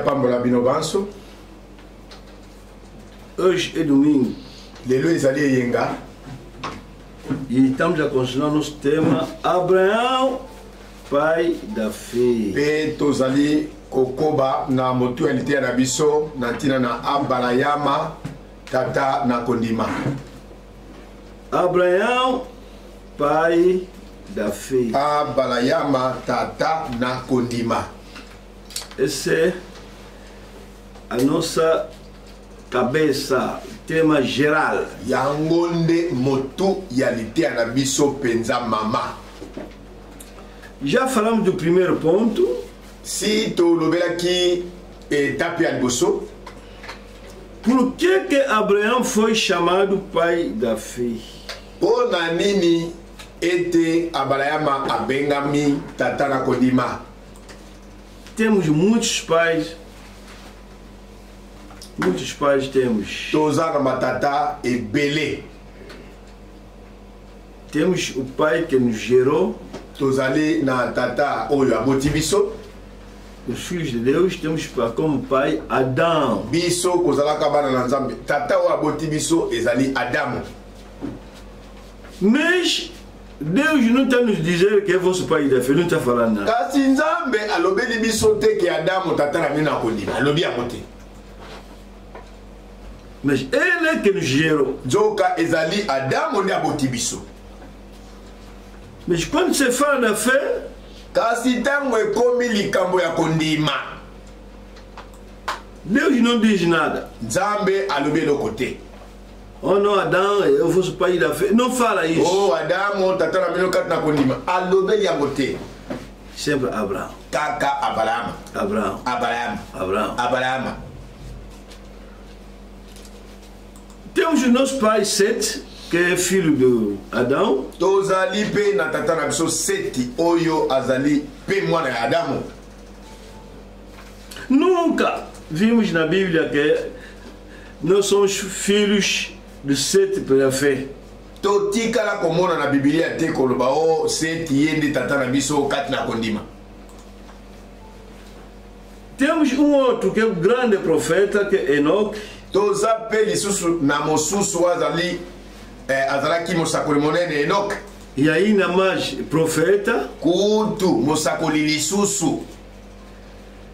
Pambola Binobanso. Hoje é domingo. Lelo ezali yenga. E estamos a continuar nosso tema Abraão, pai da fé. Pe tozali kokoba na mutualité na biso na tina na Abalayama tata na kondima. Abraão, pai da fé. Abalayama tata na kondima. Esse é a nossa cabeça, tema geral. Yangonde motu yalité na biso penza mama. Já falamos do primeiro ponto. Si to lobela ki etape ya liboso. Por que Abraão foi chamado pai da fé? Pona nini ete Abalayama abengami tata na kondima? Temos muitos pais temos. Toza na matata e belé. Temos o pai que nos gerou. Tozali na tata oyo aboti biso. Os filhos de Deus temos como pai Adão. Biso kozalaka bana na Nzambe. Tata oyo aboti biso ezali Adamu. Mas Deus não está nos dizendo que é vosso pai da fé, não está falando nada. Kasi Nzambe alobeli biso te ke Adamu tata na mina kondima. Alobi amote. Mas ele é que nos gerou. Joka ezali Adamu ndi aboti biso. Mas quando se fala da fé, kasi tango ekomi likambo ya kondima, Deus não diz nada. Nzambe alobi eloko te. Oh não, Adão, eu vosso pai da fé. Não fala isso. Oh Adamu tata na mina kati na kondima. Alobeli yango te. Sempre Abraão. Kaka Abalayama. Abraão. Abalayama. Abraão. Abalayama. Temos o nosso pai Sete, que é filho de Adão. Tozali pe na tata na biso Seti oyo azali pe mwana ya Adamu. Nunca vimos na Bíblia que nós somos filhos de Sete pela fé. Totikala komona na Biblia te koloba o Seti yende tata na biso kati na kondima. Temos um outro que é o grande profeta, que é Enoque. Toza pe lisusu na mosusu azali azalaki mosakoli monene Enoch. E ainda mais profeta. Kutu mosakoli lisusu.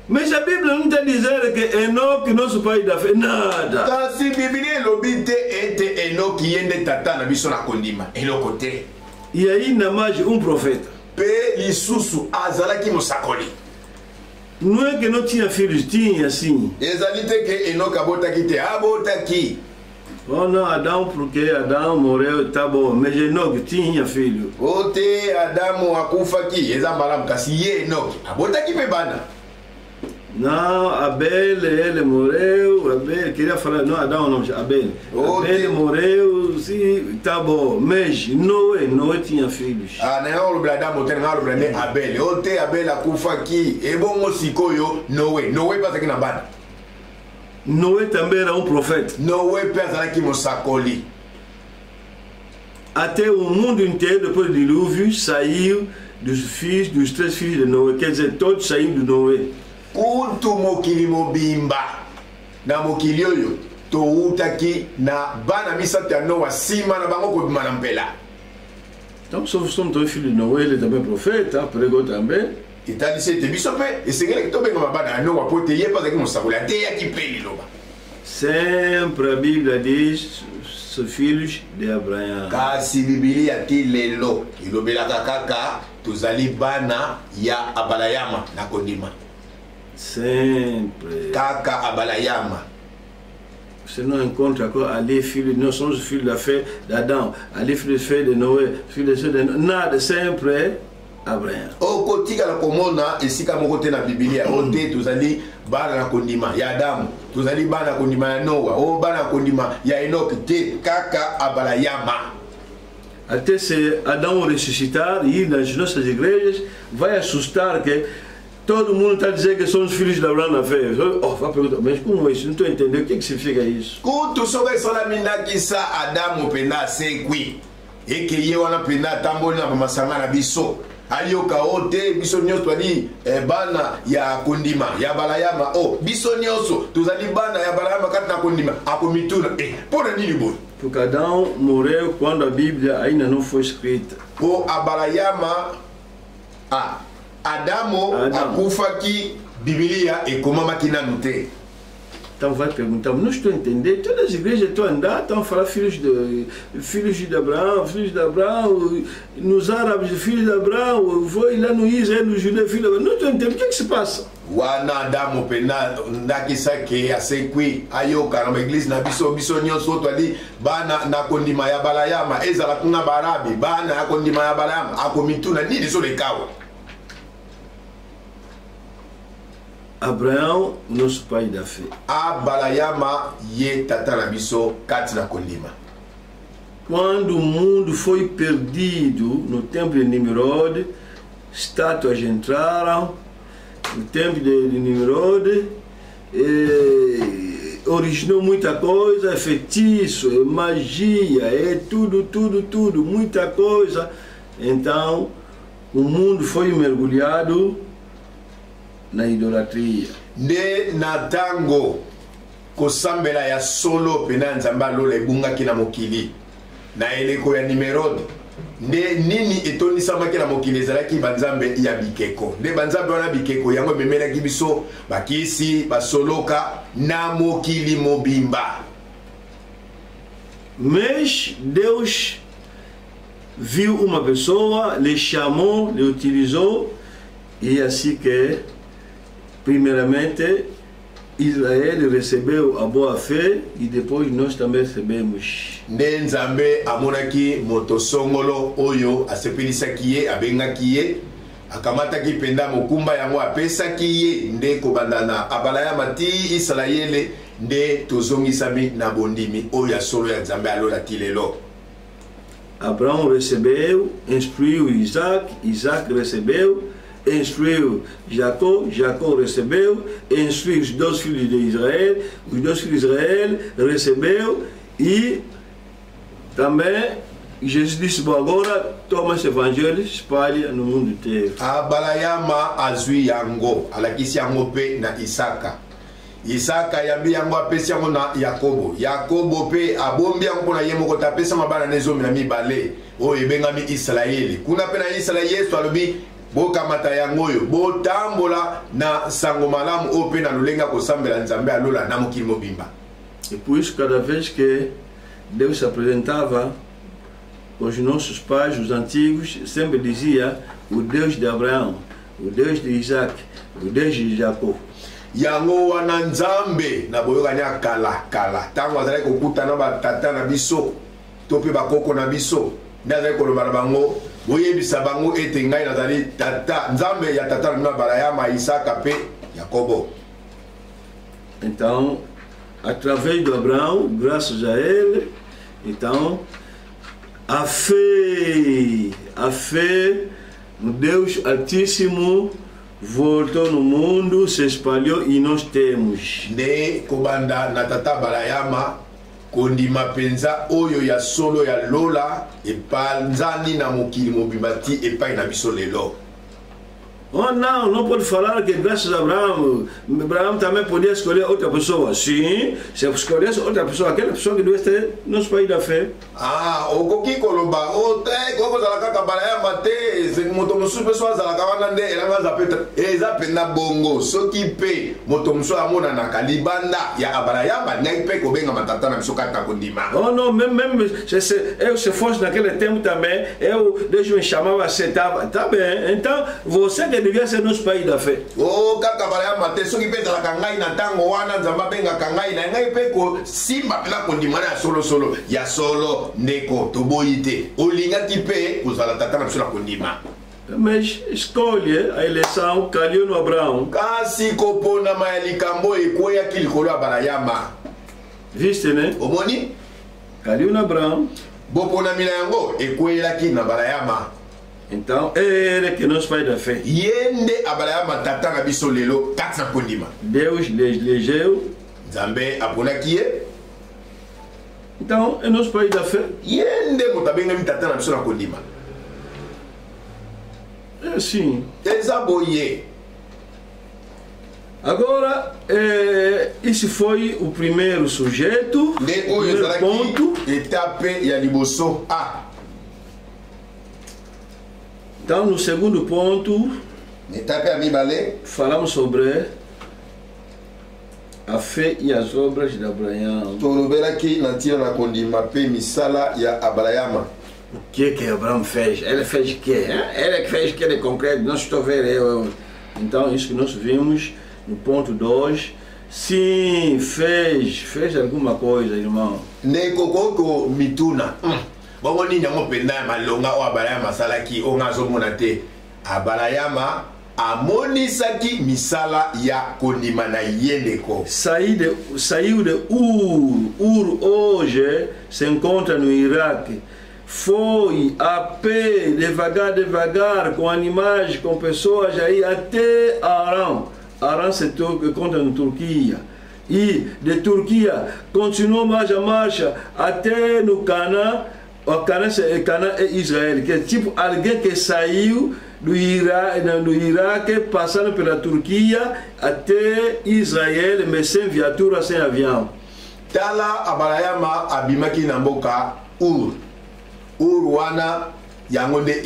Mas a Bíblia não está dizendo que Enoque, nosso pai da fé, nada. Kasi Biblia elobi te ete Enoch yende tata na biso na kondima. Eloko te. E ainda mais um profeta. Pe lisusu azalaki mosakoli. Não é que não tinha filhos, tinha sim. Ezali te ke Enoch abotaki te, abotaki. Oh não, Adão, porque Adão morreu, tá bom. Mas Enoque tinha filho. Ote Adamu akufaki, ezambala kasi ye Enoch abotaki pe bana. Não, Abel, ele morreu. Abel, queria falar, não, Adão não, Abel. Abel morreu, sim, tá bom. Mas Noé tinha filhos. Ah, não, o Adamu tem o Blane Abel. Ote Abel akufaki, ebongo sikoyo Noé passa aqui na bana. Noé também era um profeta. Noé passa aqui mosakoli. Até o mundo inteiro, depois do dilúvio, saiu dos três filhos de Noé. Quer dizer, todos saíram de Noé. Kutu mokili mobimba na mokili oyo toutaki na bana misato ya Noa sima na bango kobima na mpela. Então somos todos filhos de Noé, ele também é profeta, pregou também. Etalisi ete biso mpe esengeli tobengama bana ya Noa po te ye mpazalaki mosakoli ateyaki mpe liloba. Sempre a Bíblia diz os filhos de Abraão. Kasi Biblia ti lelo ilobelaka kaka tozali bana ya Abalayama na kondima. Sempre. Kaka Abalayama. Você não encontra ali filhos, nós somos filhos da fé de Adão, ali filhos da fé de Noé, filhos da fé de nada, sempre é Abraão. Oko tika la komona esika moko te na Biblia ote tozali bana na kondima ya Adamu, tozali bana na kondima ya Noa, o bana na kondima ya Enoch te kaka Abalayama. Até se Adão ressuscitar e ir nas nossas igrejas, vai assustar que todo mundo está dizendo que somos filhos de Abraão na fé. Oh, vai perguntar, mas como é isso? Não estou entendendo. O que significa isso? Kutu soga sola minakisa Adamu pena sekwi. Eke ye wana pena tamboli na masanga na biso. ayoka ote biso nyonso twali bana ya kondima ya balayama o biso nyonso tozali bana ya balayama kati na kondima akomituna pona nini boy porque Adão morreu quando a Bíblia ainda não foi escrita. Po abalayama Adamo akufaki Biblia ekomamaki nanu te. Então vai perguntar, não estou a entender, todas as igrejas estão a andar, estão a falar filhos de Abraão, nos árabes, filhos de Abraão, foi lá no Israel, no Judeu, filho de Abraão, não estou a entender, o que é que se passa? Wana Adamo pena ndakisa ke asekwi ayoka na igreja na biso nyonso to ali bana na kondima ya balayama ezala kuna barabi bana ya kondima ya balayama akomituna nini so lekawa. Abraão, nosso pai da fé. Abalayama ye tata na biso kati na kondima. Quando o mundo foi perdido no templo de Nimrod, estátuas entraram no templo de Nimrod, originou muita coisa, feitiço, magia, tudo, muita coisa. Então, o mundo foi mergulhado na idolatria. Nde na tango kosambela ya solo pena nzambe alola ebungaki na mokili na eleko ya Nimrod. Nde nini etonisamaki na mokili ezalaki banzambe ya bikeko. Nde banzambe wana bikeko yango ememelaki biso bakisi basoloka na mokili mobimba. Mas Deus viu uma pessoa, lhe chamou, lhe utilizou, e assim que primeiramente Israel recebeu a boa fé e depois nós também recebemos. Nde Nzambe amonaki moto songolo oyo asepelisaki ye abengaki ye akamataki penda mokumba yango apesaki ye nde kobandana abalayama ti Israele nde tozongisami na bondimi oyo ya solo ya Nzambe alola ti lelo. Abraão recebeu, instruiu Isaac, Isaac recebeu, instruiu Jacó, Jacó recebeu, instruiu os 2 filhos de Israel, os 2 filhos de Israel recebeu e também Jesus disse, bom, agora toma esse evangelho, espalha no mundo inteiro. Abalayama azui yango, alakisi yango pe na Isaka. Isaka yambi yango apesi yango na Yakobo. Yakobo pe abombi yango na ye moko tapesa mabana nezomi na mibale oyo ebengami Israeli. Kuna pe na Israeli Yesu alobi bokamata yango oyo botambola na sango malamu oyo pe na lulenga kosambela Nzambe alola na mokili mobimba. E por isso cada vez que Deus se apresentava os nossos pais, os antigos, sempre dizia o Deus de Abraão, o Deus de Isaac, o Deus de Jacó. Yango wana Nzambe na boyokani ya kala tango azali kokutana batata na biso to pe bakoko na biso nde azali koloba na bango boyebisa bango ete ngai nazali tata Nzambe ya tata na Abrahama, Isaka pe Yakobo. Então, através de Abraão, graças a ele, então a fé no Deus Altíssimo voltou no mundo, se espalhou e nós temos. Ne kobanda na tata Abrahama kondima penza oyo ya solo ya lola epanzani na mokili mobimba ti epai na biso lelo. Oh não pode falar que graças a Abraão também podia escolher outra pessoa. Sim, se escolhesse outra pessoa, aquela pessoa que deve ter nosso país da fé. Okoki koloba, koko zalaka kabalayama te, moto musu pessoa zalaka wana nde elanga zapeta, ezapenda bongo, soki pe moto musu amona na kalibanda ya Abrahama, ngai pe kobenga matata na biso kata kondima. Oh não, même se fosse naquele tempo também, Deus me chamava, aceitava, tá bem, então você que devia ser nosso país da fé. Kaka Abrahama te, soki pe zalaka ngai na tango wana nzamba benga kangai na ngai pe ko simba pela kondima na solo ya solo neko toboite olingaki pe kozala tata na biso na kondima. Mas escolhe a eleição calhou no Abraão. Kasi koponama ya likambo ekweyaki likolo ya Abrahama. Viste, né? Omoni? Calhou no Abraão. Boponami na yango ekweyaki na Abrahama. Então, ele que nos pai da fé. Yende Abrahama tata na biso lelo kati na kondima. Deus lhe elegeu. Nzambe aponaki ye. Então, é nosso país da fé. Yende motabenga mitata na biso na kondima. Sim. eza boye. Agora, esse foi o primeiro sujeito, o primeiro ponto. Etape ya liboso A. Então, no segundo ponto, Etape ya mibale, falamos sobre a fé e as obras de Abraão. tolobelaki na ntina na kondima pe misala ya Abrahama. O que Abraão fez? Ele fez o quê? Ele que fez o que de concreto? Não estou vendo eu. Então, isso que nós vimos no ponto 2. Sim, fez alguma coisa, irmão. Nekokoko mituna. Bongo nini yango penda malonga o Abrahama salaki o ngazomona te. Abrahama amonisaki misala ya kondima na yendeko. Saiu de Ur. Ur hoje se encontra no Iraque. Foi a pé, devagar, com animais, com pessoas aí até Arão. Arão se encontra na Turquia. E de Turquia continuou mais a marcha até no Canaã. O Canaã é Israel, que é tipo alguém que saiu do Iraque, passando pela Turquia até Israel, mas sem viatura, sem avião. Tala Abrahama abimaki na mboka Ur. Ur wana yango de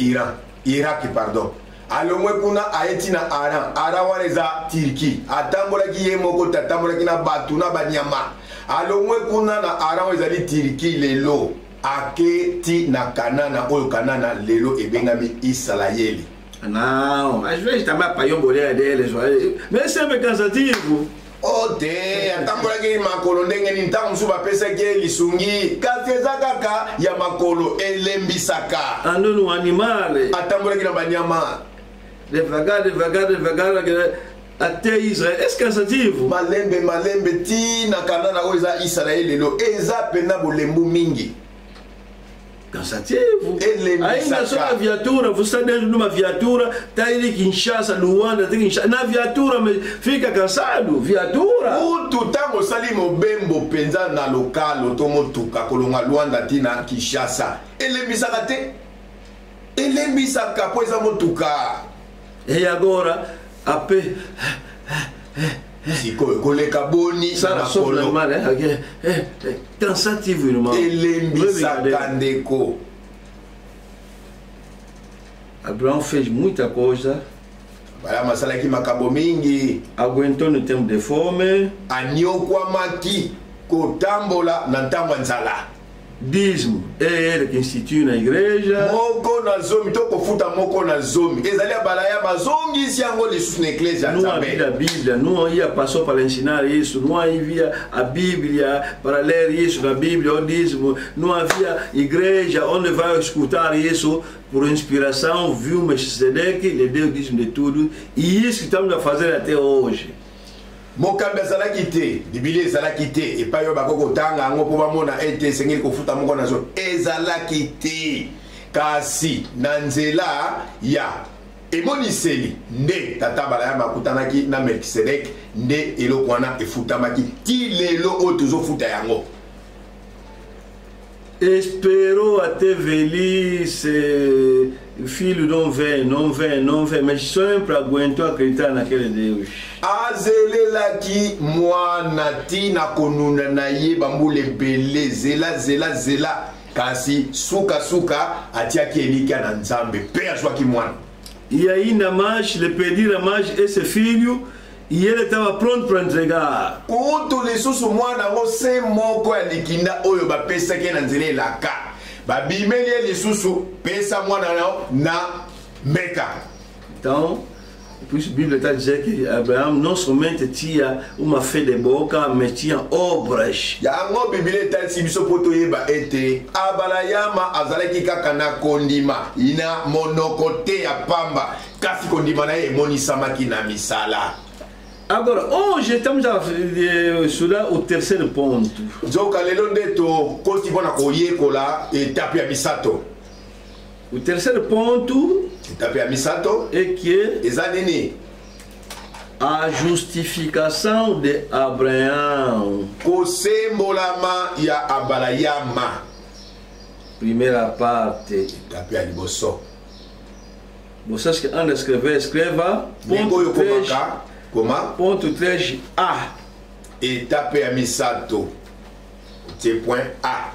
Iraki pardon. Alomwe kuna aeti na Aran wana eza Turki. Atambolaki ye moko tatambolaki na batu na banyama. Alomwe kuna na Aran ezali Turki lelo. Aketi na Kanana oyo Kanana lelo ebengami Israeli. Não, às vezes também apanhou a mulher deles, mas é sempre cansativo. Ote, atambolaki makolo ndenge ni ntango musu bapesaki ye lisungi kasi eza kaka ya makolo elembisaka. Andou no animal. Atambolaki na banyama. Devagar, até Israel. É cansativo. Malembe ti na Kanana oyo eza Israeli lelo eza pena bolembu mingi. Cansativo. Ainda só na viatura, você está dentro de uma viatura, está indo em Kinshasa, Luanda, na viatura, mas fica cansado. Viatura. Utu tango sali mobembo penza na lokalo tomotuka kolonga Luanda tina Kinshasa. Elembisaka te. Elembisaka po eza motuka. E agora, a pé. Siko koleka boni na makolo. Cansativo, irmão. Elembisaka ndeko. Abraão fez muita coisa. Abrahama asalaki makambo mingi. Aguentou no tempo de fome. Anyokwamaki kotambola na ntango ya nzala. Dízimo é ele que institui na igreja. Moko na zomi, toko futa moko na zomi. Ezali Abrahama zongisi yango lisusu na igreja. Não havia a Bíblia, não ia passou para ensinar isso, não havia a Bíblia para ler isso na Bíblia, o dízimo, não havia igreja onde vai escutar isso por inspiração, viu Melquisedeque, lhe deu o dízimo de tudo, e isso que estamos a fazer até hoje. Mokambi azalaki te, Biblia ezalaki te, epai oyo bakokotanga yango mpo bamona ete esengeli kofuta moko na zomi. Ezalaki te, kasi na nzela ya emoniseli nde tata Abrahama akutanaki na Melkisedek, nde eloko wana efutamaki ti lelo oyo tozofuta yango. Esperou até velhice, filho não vem, mas sempre aguentou acreditar naquele Deus. Azelelaki mwana tina konuna na ye bambule bele zela kasi suka atiaki elika na Nzambe pe azwaki mwana. E ainda mais lhe pediram mais esse filho e ele estava pronto para entregar. Kutu lisusu mwana ngo se moko ya likinda oyo bapesaki na nzela elaka. Babimeli lisusu pesa mwana na Meka. Então, por isso a Bíblia está dizendo que Abraão não somente tinha uma fé de boca, mas tinha obras. Yango Biblia está dizendo biso poto yeba ete Abrahama azalaki kaka na kondima ina monokote ya pamba kasi kondima na ye monisamaki na misala. Agora, hoje estamos a estudar o terceiro ponto. Joka lelo ndeto kosti bona koyekola etape ya misato. O terceiro ponto etape ya misato é que eza nini? A justificação de Abraão. Kosembolama ya Abrahama. Primeira parte. Etape ya liboso. Vocês que andam a escrever, escreva Ningoyo ponto 3, komaka. Comment? ponto 3A. Étape ya misato. C'est point A.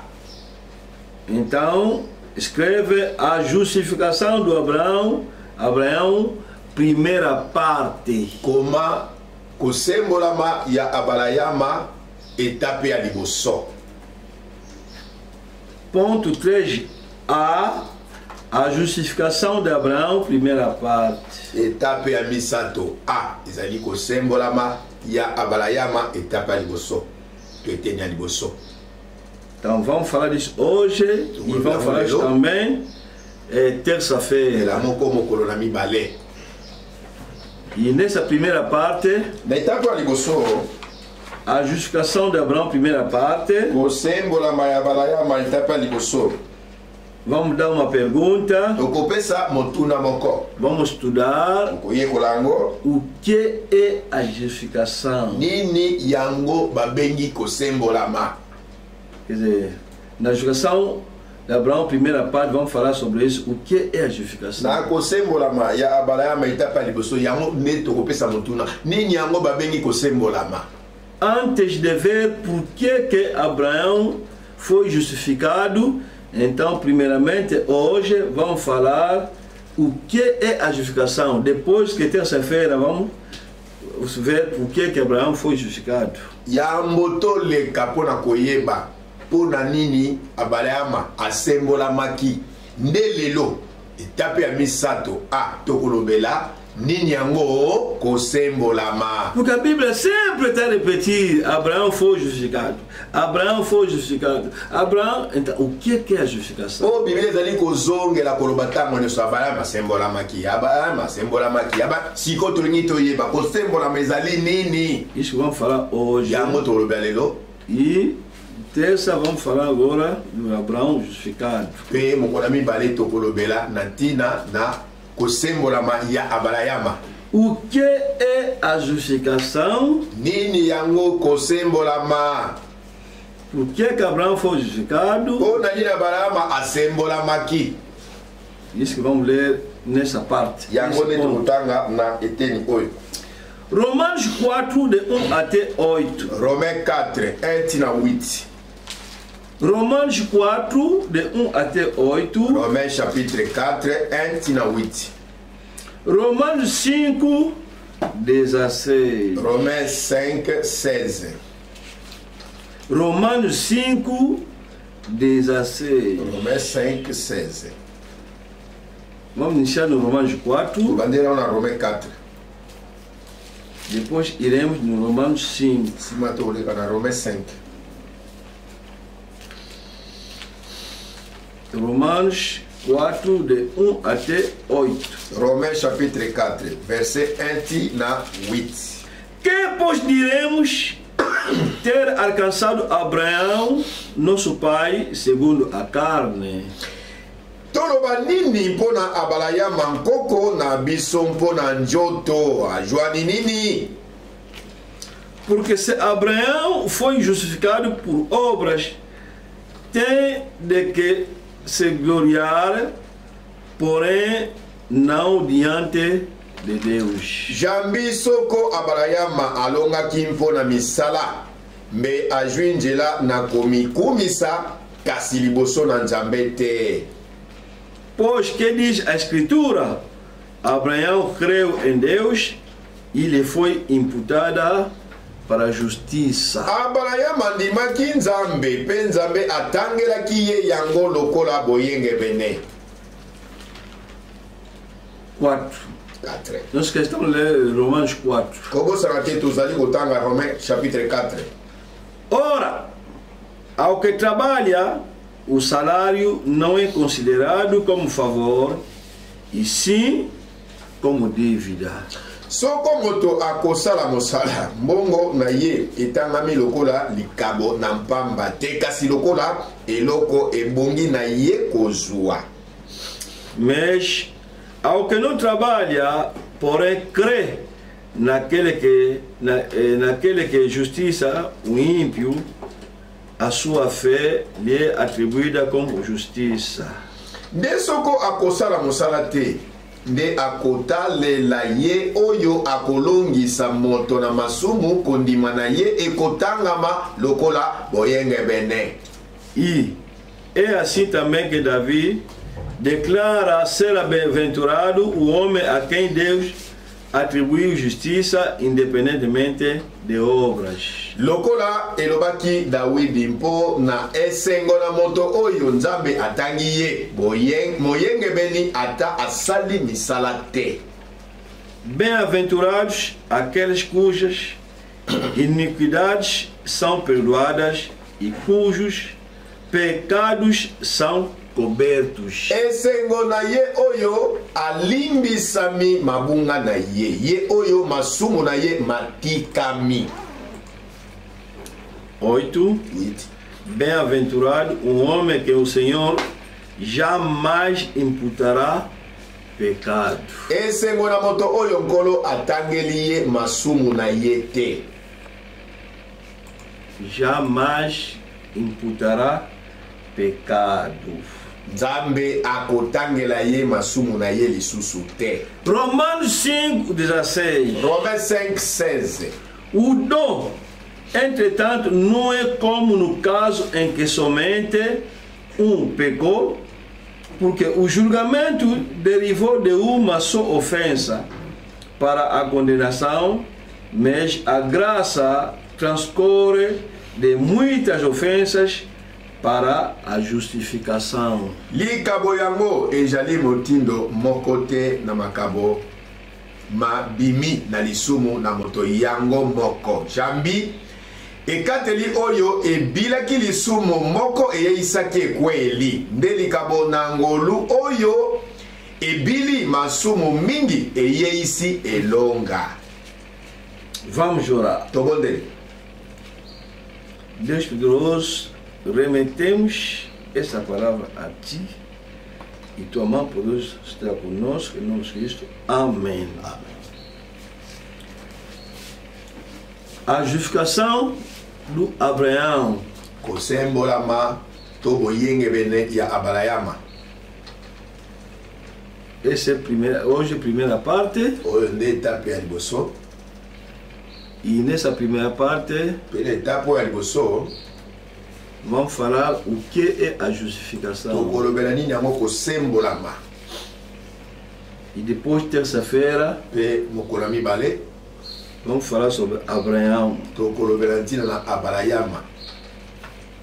Então, escreve a justificação do Abraão, primeira parte. Comment kosembolama ya abalayama étape ya liboso. Ponto 3A, a justificação de Abraão, primeira parte. Étape ya misato A ezali kosembolama ya abalayama étape ya liboso. Toeteni ya liboso. Então vamos falar disso hoje e vamos falar disso também terça-feira. Elamoko mokolo na mibale. E nessa primeira parte, Na étape ya liboso a justificação de Abraão, primeira parte, kosembolama ya abalayama étape ya liboso. vamos dar uma pergunta, Tokopesa motuna moko. vamos estudar Koyekola yango o que é a justificação. nini yango babengi kosembolama. Quer dizer, na justificação de Abraão, primeira parte, vamos falar sobre isso, o que é a justificação. Na kosembolama ya abalayama étape ya liboso yango nde tokopesa motuna nini yango babengi kosembolama. Antes de ver por que Abraão foi justificado, então, primeiramente, hoje vamos falar o que é a justificação. Depois que terça-feira vamos ver por que Abraão foi justificado. Yambo toleka mpona koyeba mpona nini abalayama asembolamaki nde lelo etape ya misato a tokolobela nini yango kosembolama. Porque a Bíblia sempre está a repetir: Abraão foi justificado. Abraão foi justificado. Abraão. Então, o que é a justificação? O Biblia ezali kozongela koloba ntango nyonso abalayama asembolamaki abalayama asembolamaki siko tolingi toyeba kosembolama ezali nini. Isso que vamos falar hoje. Yango tokolobela lelo. E terça vamos falar agora do Abraão justificado. Mpe mokolo ya mibale tokolobela na ntina na kosembolama ya abalayama. O que é a justificação? Nini yango kosembolama. Por que Abraão foi justificado? Mpona nini abalayama asembolamaki. Isso que vamos ler nessa parte. Yango nde tokotanga na eteni oyo. Romanos 4, de 1 até 8. Romains 4, 1 tina 8. Romanos 4, de 1 até 8. Romains chapitre 4, 1 tina 8. Romanos 5, 16. Romains 5, 16. Romanos 5, 16. Romains 5, 16. Vamos iniciar no Romanos 4. Bandeira na Romains 4. Depois iremos no Romanos 5. Cima toleka na Romains 5. Romanos 4, de 1 até 8. Romains chapitre 4, verset 1 na 8. Que, pois, diremos ter alcançado Abraão, nosso pai, segundo a carne? Toloba nini mpona abalayama nkoko na biso mpona njoto ajwani nini? Porque se Abraão foi justificado por obras, tem de que se gloriar, porém não diante de Deus. Jambi soko abalayama alongaki mpona misala mbe ajwi nzela na komikumisa kasi liboso na Nzambe te. Pois que diz a Escritura, Abraão creu em Deus e lhe foi imputada para a justiça. Abalayama ndimaki Nzambe mpe Nzambe atangelaki ye yango lokola boyenge bene. 4. 4. Nós que estamos lendo Romanos 4. Kobosaka te tozali kotanga Romains chapitre 4. Ora, ao que trabalha, o salário não é considerado como favor, e sim como dívida. Soko moto akosala mosala mbongo na ye etangami lokola likabo na mpamba te kasi lokola eloko ebongi na ye kozwa. Mas ao que não trabalha, porém crê naquele que é justiça, o ímpio, a sua fé lhe é atribuída como justiça. Nde soko akosala mosala te nde akotalela ye oyo akolongisa moto na masumu kondima na ye ekotangama lokola boyengebene. É assim também que Davi declara ser bem-aventurado o homem a quem Deus atribuiu justiça independentemente de obras. Lokola elobaki Dawidi mpo na esengo na moto oyo Nzambe atangi ye moyengebeni ata asali misala te. Bem-aventurados aqueles cujas iniquidades são perdoadas e cujos pecados são cobertos. Esengo na ye oyo alimbisami mabunga na ye oyo masumu na ye matikami. 8. Bem-aventurado o homem que o Senhor jamais imputará pecado. Esengo na moto oyo nkolo atangeli ye masumu na ye te. Jamais imputará pecado. Nzambe akotangela ye masumu na ye lisusu te. Romanos 5:16. Romains 5:16. O dom, entretanto, não é como no caso em que somente um pecou, porque o julgamento derivou de uma só ofensa para a condenação, mas a graça transcorre de muitas ofensas para a justificação. Likabo yango ejali motindo mokote na makabo mabimi na lisumu na moto yango moko. Jambi ekateli oyo ebilaki lisumu moko eyeisaki ekweli. Nde likabo na ngolu oyo ebili masumu mingi eyeisi elonga. Vamos orar. Tobondeli. Deus poderoso, remetemos essa palavra a Ti e Tua mão poderosa estar conosco, em nome de Cristo. Amém. Amém. A justificação do Abraão. Kosembolama tobo yengebene ya Abrahama. Essa é hoje a primeira parte. Oyo nde etape ya liboso. E nessa primeira parte, Pela etape ya liboso vamos falar o que é a justificação. tokolobela nini yango kosembolama. E depois, terça-feira, Pe mokolo ya mibale vamos falar sobre Abraão. tokolobela ntina na Abrahama.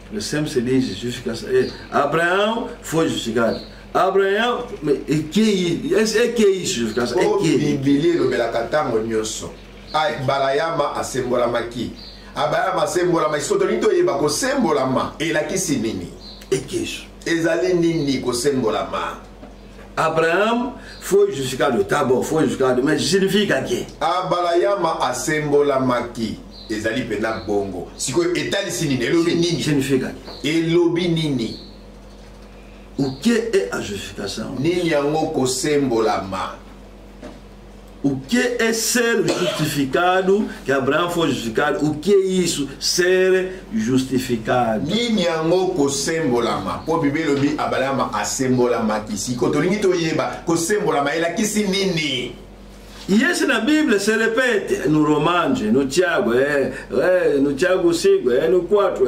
Porque sempre se diz justificação. Abraão foi justificado. Abraão, é que isso, justificação? O É que? Biblia elobelaka ntango nyonso. Abrahama asembolamaki. Abrahama asembolama soki tolingi toyeba kosembolama elakisi nini? É que isso? Ezali nini kosembolama? Abraão foi justificado. Tá bom, foi justificado. Mas significa que? Abrahama asembolamaki. Ezali pena bongo. Sikoyo etalisi nini? Elobi nini? Significa que? Elobi nini? O que é a justificação? Nini yango kosembolama? O que é ser justificado? Que Abraão foi justificado. O que é isso? Ser justificado. Nini yango kosembolama? Po Biblia elobi Abrahama asembolamaki. Sikoyo tolingi toyeba kosembolama elakisi nini? E esse na Bíblia se repete no Romanos, no Tiago, no Tiago 5, no 4,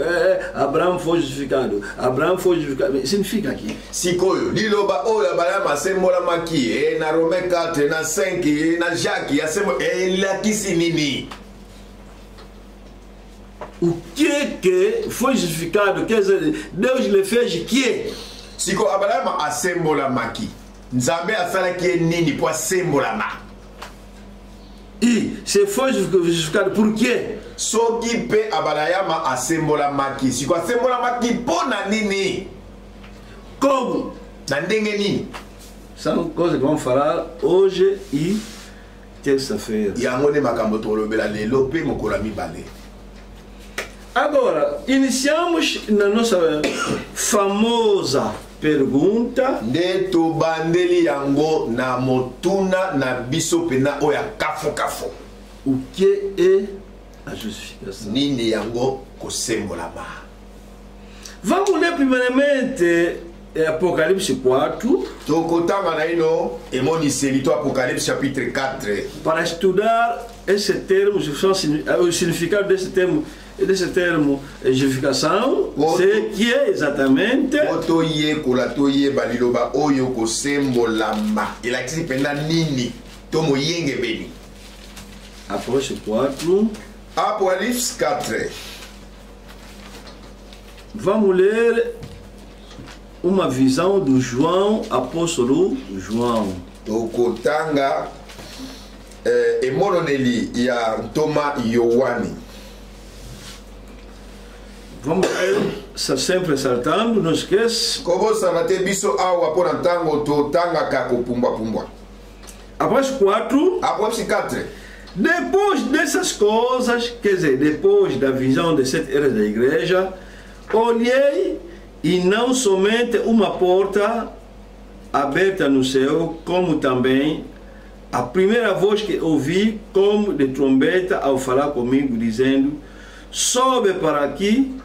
Abraão foi justificado. Abraão foi justificado. Significa que? Sikoyo, liloba oyo Abrahama asembolamaki, na Romains 4, na 5, na Jacques, elakisi nini? O que foi justificado? Quer dizer, Deus lhe fez que? Sikoyo, Abrahama asembolamaki. Nzambe asalaki nini po asembolama? E se foi justificado por quê? Soki pe Abrahama asembolamaki. Sikoyo asembolamaki pona nini? Como? Na ndenge nini? São coisas que vamos falar hoje e terça-feira. Yango ne makambo tolobela lelo pe mokolo mibale. Agora, iniciamos na nossa famosa pergunta. Nde tobandeli yango na motuna na biso pena oya kafo. O que é a justificação? Nini yango kosembolama? Vamos ler primeiramente Apocalipse 4. tokotanga na ino emoniseli to Apocalypse chapitre 4 Para estudar esse termo, o significado desse termo, edificação, c'est que é exatamente otoyekola toyeba liloba oyo kosembolama elakisi mpenda nini to moyengebeni. Apocalypse 4. Apocalypse 4. Vamos ler uma visão do João, apóstolo João. Tokotanga emononeli ya Ntoma Yohane. Vamos ler, sempre saltando, não esquece. Kobosana te biso awa pona ntango totangaka kopumbwa-pumbwa. Apocalypse 4. Apocalypse 4. Depois dessas coisas, quer dizer, depois da visão de 7 eras da igreja, olhei e não somente uma porta aberta no céu, como também a primeira voz que ouvi como de trombeta ao falar comigo, dizendo: sobe para aqui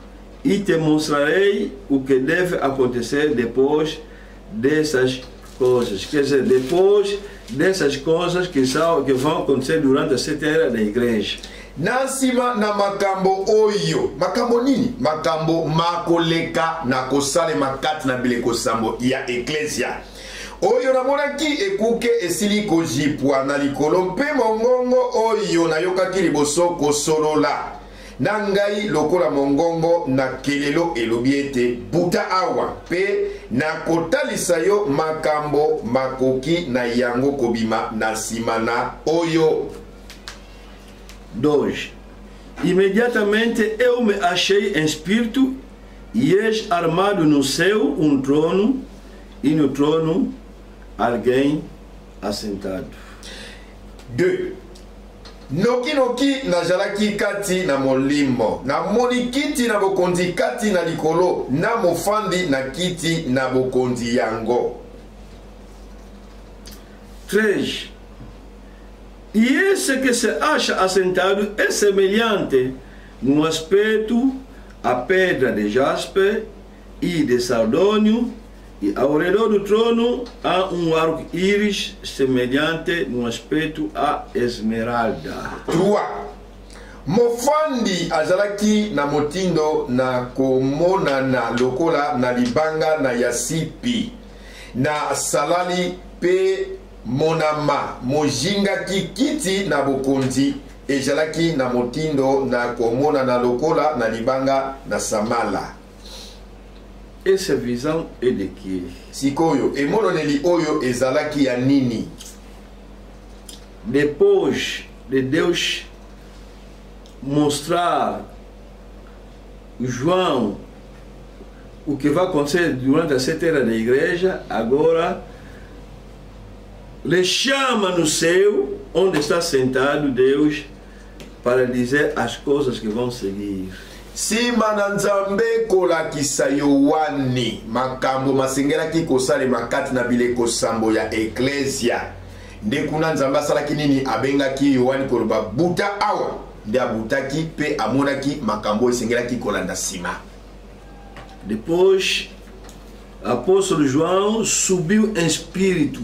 e te mostrarei o que deve acontecer depois dessas coisas. Quer dizer, depois dessas coisas que vão acontecer durante a 7 eras da igreja. Nasima na makambo oyo. Makambo nini? Makambo makoleka na kosale makati na bileko sambo ya eklesia. Oyo namonaki ekuke esili kozipwa na likolo mpe mongongo oyo nayokaki liboso kosolola. Na ngai lokola mongongo na kelelo elobi ete buta awa pe na kotalisa yo makambo makoki na yango kobima na nsima na oyo. 2. Imediatamente eu me achei em espírito e eis armado no céu trono e no trono alguém assentado. 2. Noki nazalaki kati na molimo na moni kiti na bokonzi kati na likolo na mofandi na kiti na bokonzi yango. 3. E esse que se acha assentado é semelhante no aspecto à pedra de jaspe e de sardônio, e ao redor do trono há arco-íris semelhante no aspecto à esmeralda. 3. Mofandi azalaki na motindo na komonana lokola na libanga na yasipi na salali pe monama mojingaki kiti na bokonzi ezalaki na motindo na komonana lokola na libanga na samala. Essa visão é de que? Sikoyo, emononeli oyo ezalaki ya nini? Depois de Deus mostrar João o que vai acontecer durante a 7 eras da igreja, agora lhe chama no céu, onde está sentado Deus, para dizer as coisas que vão seguir. Sima na Nzambe kolakisa Yohane makambo masengelaki kosalema kati na bileko sambo ya eklesia. Nde kuna Nzambe asalaki nini? Abengaki Yohane koloba buta awa. Nde abutaki pe amonaki makambo esengelaki kolanda sima. Depois, apóstolo João subiu em espírito.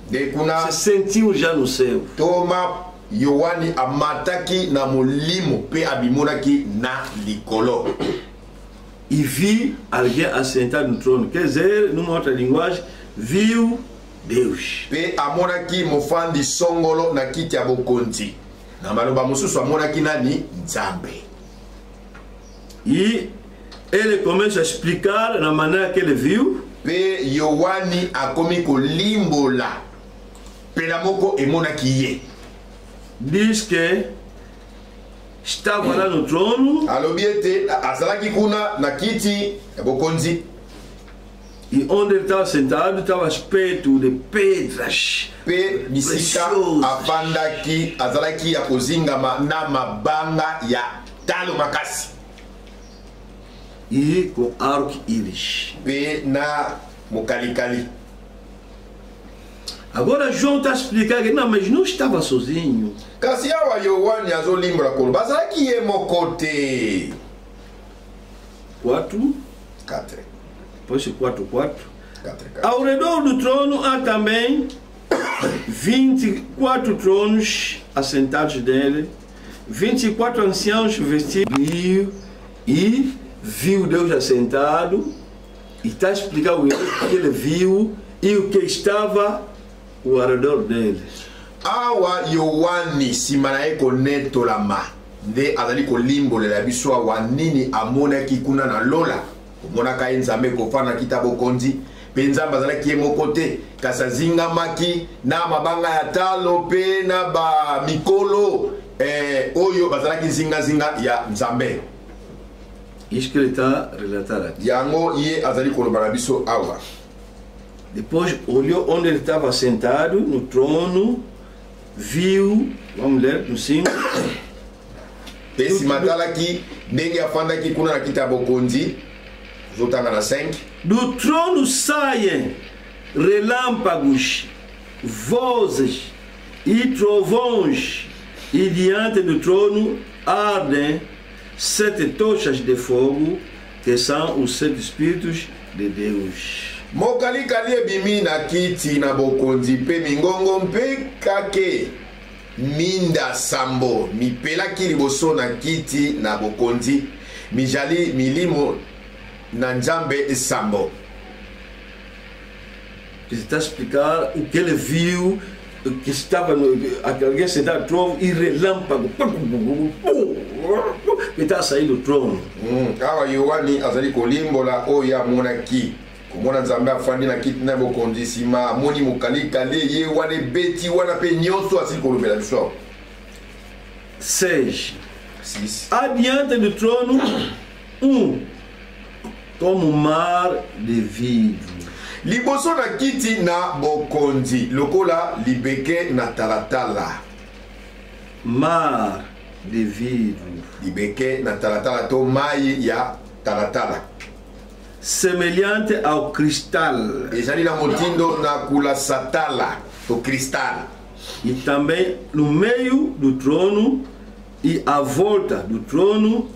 Nde kuna se sentiu já no céu. Toma Yohane amataki na molimo pe abimonaki na likolo. E vi alguém assentado no trono. Quer dizer, numa outra linguagem, viu Deus. Pe amonaki mofandi songolo na kiti ya bokonzi. Na maloba mosusu amonaki nani? Nzambe. E ele começa a explicar na maneira que ele viu. Pe Yohane akomi kolimbola. Pe la moko emonaki ye. Diz que estava lá no trono. Alobiete azalaki kuna na kiti ya bokonzi. E onde ele estava sentado estava aspecto de pedras. Pe bisika afandaki azalaki ya kozingama na mabanga ya talo makasi. E com arco-íris. Pe na mokalikali. Agora João está explicando que não, mas não estava sozinho. Kasi awa Yohane azolimbra kolo bazalaki ye mokote. 4. Depois 4. Ao redor do trono há também 24 tronos assentados nele, 24 anciãos vestidos de rio, e viu Deus assentado, e está a explicar o que ele viu e o que estava ao redor dele. Awa Yohani simana eko netolama nde azali kolimbolela biso awa nini amonaki kuna na lola omonaka ye nzambe kofanda kitabo konzi mpe nzambe azalaki ye moko te kasi azingamaki na mabanga ya talo mpe na bamikolo oyo bazalaki zingazinga ya nzambe. Isso que ele está relatando aqui. Yango ye azali koloba na biso awa. Depois olhou onde ele estava sentado no trono, viu, vamos ler no 5. Esse matalaki ndenge afandaki kuna na kitabo konzi zotanga na 5. Do trono saem relâmpagos, vozes e trovões, e diante do trono ardem 7 tochas de fogo, que são os 7 Espíritos de Deus. Mokalikali ebimi na kiti na bokonzi mpe mingongo mpe kake minda sambo mipelaki liboso na kiti na bokonzi mijali milimo na nzambe sambo. Ele está a explicar o que ele viu, que estava alguém sentado no trono e relâmpago que está a sair do trono. Awa Yohani azali kolimbola oyo amonaki komona nzambe afandi na kiti na bokonzi nsima amoni mokalikali ye wana ebeti wana mpe nyonso asili kolobela biso. 6. Adiante do trono como mar de vidro. Liboso na kiti na bokonzi lokola libeke na talatala. Mar de vidro. Libeke na talatala to mai ya talatala. Semelhante ao cristal. Ezali na motindo na kula satala to cristal. E também no meio do trono e à volta do trono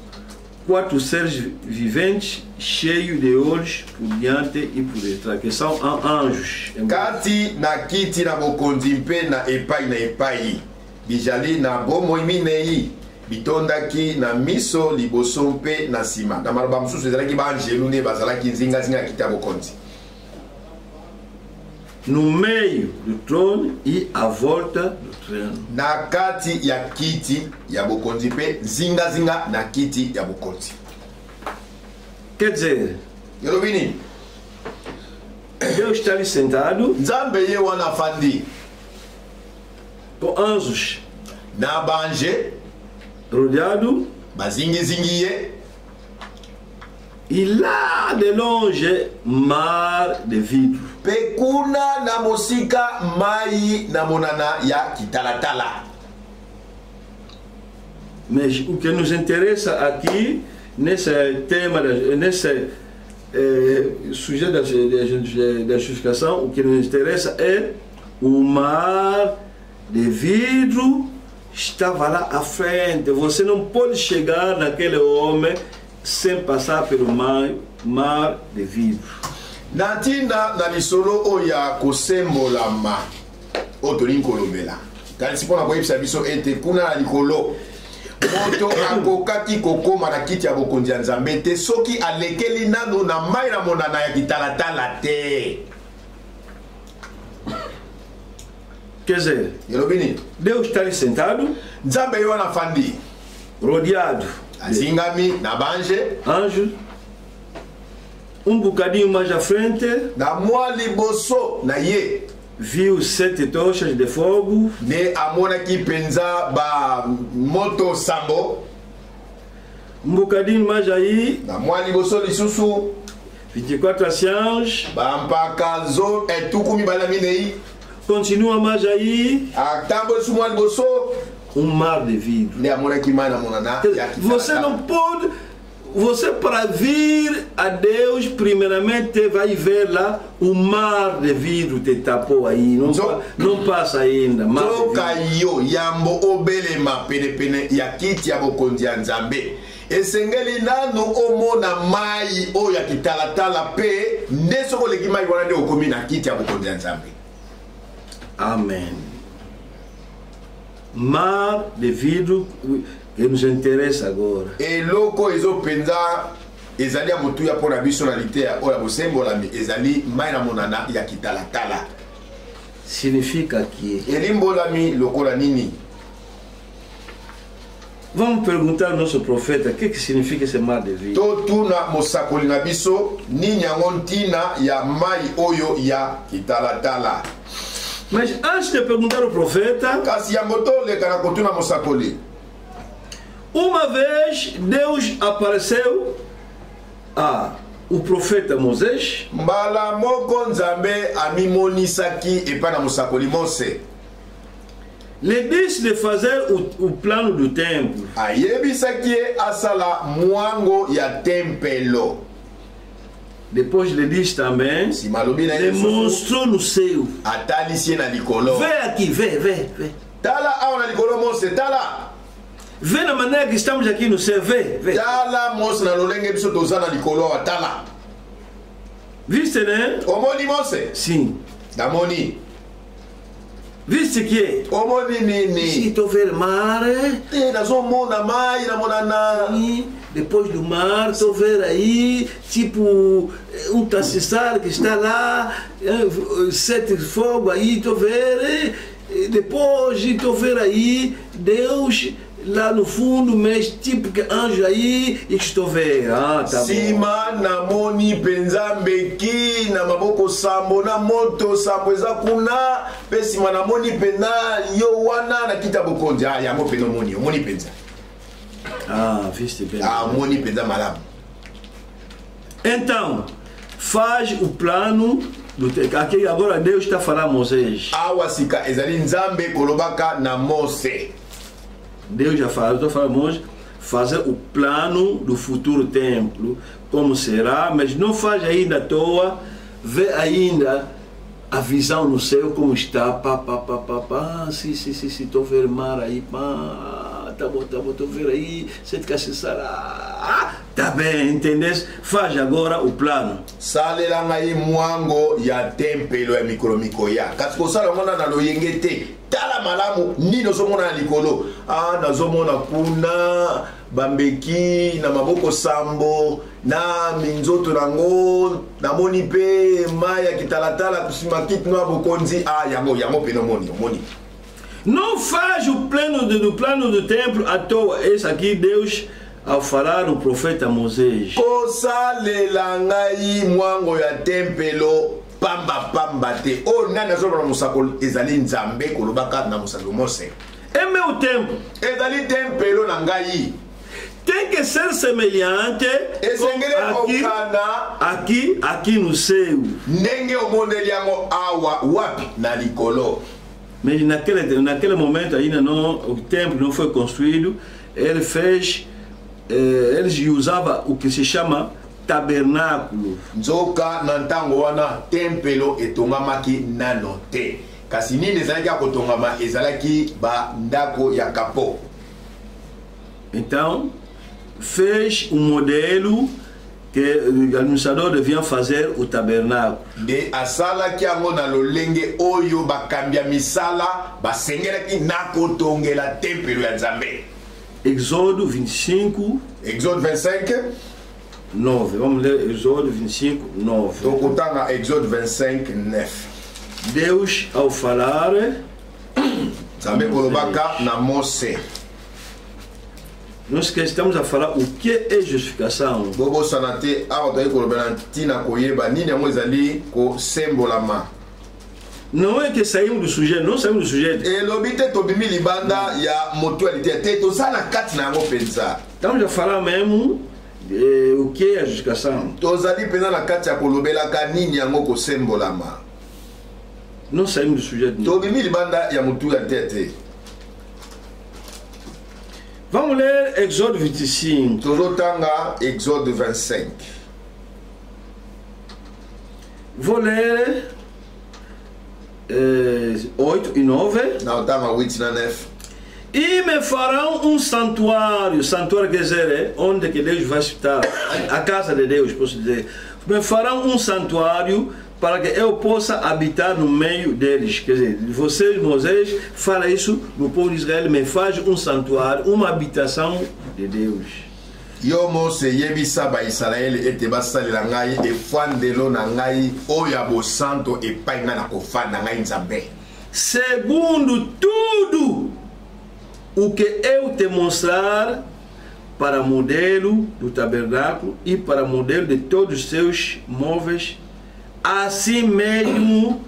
4 seres viventes cheios de olhos por diante e por detrás, que são anjos. Kati na kiti na bokonzi mpe na epai bijali na bomoi minei bitondaki na miso liboso mpe na nsima. Na maloba mosusu ezalaki baangelu nde bazalaki nzingazinga na kiti ya bokonzi. No meio do trono e à volta do trono. Na kati ya kiti ya bokonzi mpe zingazinga na kiti ya bokonzi. Quer dizer, elobi nini? Deus está ali sentado Nzambe ye wana afandi com anjos na baange rodeado bazingizingi ye. E lá de longe, mar de vidro. Pekuna na mosika mai na monana ya kitalatala. Mas o que nos interessa aqui, nesse tema, nesse sujeito da justificação, o que nos interessa é o mar de vidro estava lá à frente. Você não pode chegar naquele homem sem passar pelo mar de vidro. Natinda na lisolo oya kosembolama otolingi kolobela kasi mpona koyebisa biso ete kuna na likolo moto akokaki kokóma na kiti ya bokonzi ya nzambe te soki alekeli nano na mai na monana ya kitalatala te. Quer dizer, Deus está ali sentado, nzambe ye wana afandi rodeado, azingami na baange anjo, bocadinho mais à frente, na mwa liboso na ye viu 7 tochas de fogo, ne amonaki penza ba moto sambo. Bocadinho mais aí, na mwa liboso lisusu 24 anciãos, bampaka zo etuku mibale minei. Continua mais aí, atambo lisusu mwa liboso mar de vidro. ne amonaki mai na monana ya Você não pode. Você, para vir a Deus, primeiramente vai ver lá o mar de vidro te tapou aí. Não passa ainda. Toka yo yambo obelema pene ya kiti ya bokonzi ya nzambe esengeli nanu omona mai oyo ya kitalatala pe nde soko oleki mai wana nde okomi na kiti ya bokonzi ya Nzambe. Amen. Mar de vidro que nos interessa agora. Eloko ezopenza ezali ya motuya mpona biso na litea oyo ya bosembolami ezali mai na monana ya kitalatala. Significa que elimbolami lokola nini? Vamos perguntar ao nosso profeta o que significa esse mar de vida. Totuna mosakoli na biso nini yango ntina ya mai oyo ya kitalatala. Mas antes de perguntar ao profeta, kasi yango toleka na kotuna mosakoli. Uma vez Deus apareceu o profeta Moisés. Mbala moko Nzambe amimonisaki epa na mosakoli Mose. Lhe disse de fazer o plano do templo. Ayebisaki asala mwango ya tempelo. Depois lhe disse também, demonstrou no céu. Atalisie na likolo. Vê aqui, vê. Tala awa na likolo Mose, tala. Vê na maneira que estamos aqui no céu, vê. Tala Mose na lolenge biso toza na likolo, tala. Viste, né? Omoni Mose? Sim. Damoni. Viste que? Omoni nini? Sim, estou vendo mar. Nazomona mai, namona. Sim. Depois do mar, estou vendo aí, tipo, taçissar que está lá, 7 fogos aí, estou vendo. Depois, estou vendo aí, Deus lá no fundo, mas tipo que anjo aí, e que estou vendo. Tá Sima bom. na moni penzambe ki na maboko sambo na moto sambo eza kuna pe sima na moni pena yo wana na kita bokonzi yango peno moni penza. Viste bem. Moni penza malamu. Então, faz o plano do aqui agora Deus está falando a Moisés. Awasika ezali Nzambe kolobaka na Mose. Deus já falou, estou falando hoje, fazer o plano do futuro templo, como será, mas não faz ainda à toa, vê ainda a visão no céu como está, sim, estou vendo mar aí, tá bom, estou vendo aí, sente que tá bem, entendeu? Faz agora o plano. Salela ngai mwango ya tempelo ya mikolomiko ya. Kasi kosala ngona na loyengete. Tala malamu ni nazomona na likolo. Nazomona kuna bambeki na maboko sambo na minzoto nango namoni pe maya kitalatala kusima kitu na bokonzi yango peno omoni. Não faz o plano do templo à toa. Esse aqui Deus ao falar o profeta Moisés. Kosalela ngai mwango ya tempelo pamba te. Nani azomona musakolo ezali Nzambe kolobaka na musakolo Mose. É meu tempo. Ezali tempelo na ngai. Tem que ser semelhante aqui no céu. Ndenge omondeli yango awa wapi na likolo. Mas naquele momento ainda não, o templo não foi construído. Eles usavam o que se chama tabernáculo. Nzoka na ntango wana tempelo etongamaki nano te. Kasi nini ezalaki akotongama ezalaki ba ndako ya kapo. Então fez um modelo que o administrador devia fazer o tabernáculo. De asalaki yango na lolenge oyo bakambia misala basengelaki nakotongela tempelo ya Nzambe. Exode 25. Exode 25. 9. Vamos ler Exode 25, 9. Tokutanga Exode 25, 9. Deus ao falar Nzambe kolobaka na Mose. Nós que estamos a falar o que é justificação. Bobo sanate aotoyi kolobela ntina koyeba nini yango ezali kosembolama. Não é que saímos do sujeito, não saímos do sujeito. Elobite tobimi libanda ya mutualité te tozala kati na yango penza. Estamos a falar mesmo o que é a justificação. Tozali penza na kati ya kolobelaka nini yango kosembolama. Não saímos do sujeito. Tobimi libanda ya mutualité te. Vamos ler Exode 25. Tozotanga Exode 25. Vou ler 8 e 9. Naotanga 8 na 9. E me farão um santuário. Santuário quer dizer, onde que Deus vai estar. A casa de Deus, posso dizer. Me farão um santuário para que eu possa habitar no meio deles. Quer dizer, vocês, Moisés, fala isso no povo de Israel, me faz um santuário, uma habitação de Deus. Yo Mose yebisa ba Israel ete basalela ngai efandelo na ngai oyo abo santo epai nga na kofanda ngai Nzambe. Segundo tudo o que eu te mostrar, para modelo do tabernáculo e para modelo de todos os seus móveis, assim mesmo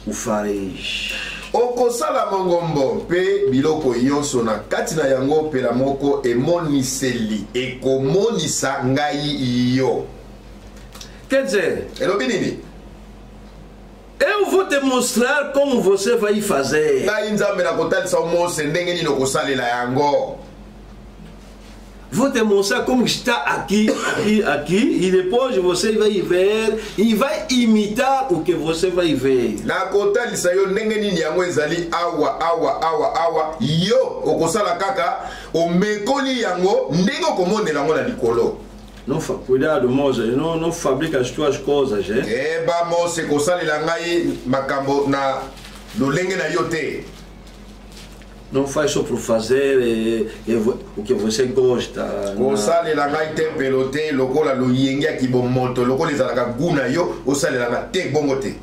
o fareis. Okosala mongombo pe biloko yonso na kati na yango pela moko emoniseli ekomonisa ngai yo. Quer dizer, elobi nini? Eu vou te mostrar como você vai fazer. Ngai Nzambe na kotalisa Mose ndenge nini okosalela yango. Vou te mostrar como está aqui, e depois você vai ver e vai imitar o que você vai ver. Na kotalisa yo ndenge nini yango ezali awa yo okosala kaka omekoli yango ndenge okomondela yango na likolo. Não, cuidado, Moisés, não fabrica as tuas coisas, hein? Eba Mose kosalela ngai makambo na lolenge na yo te. Não faz só por fazer o que você gosta. Osalela ngai te pelote lokola loyenge ya kibomoto lokola ezalaka guna yo osalela na te bongo te.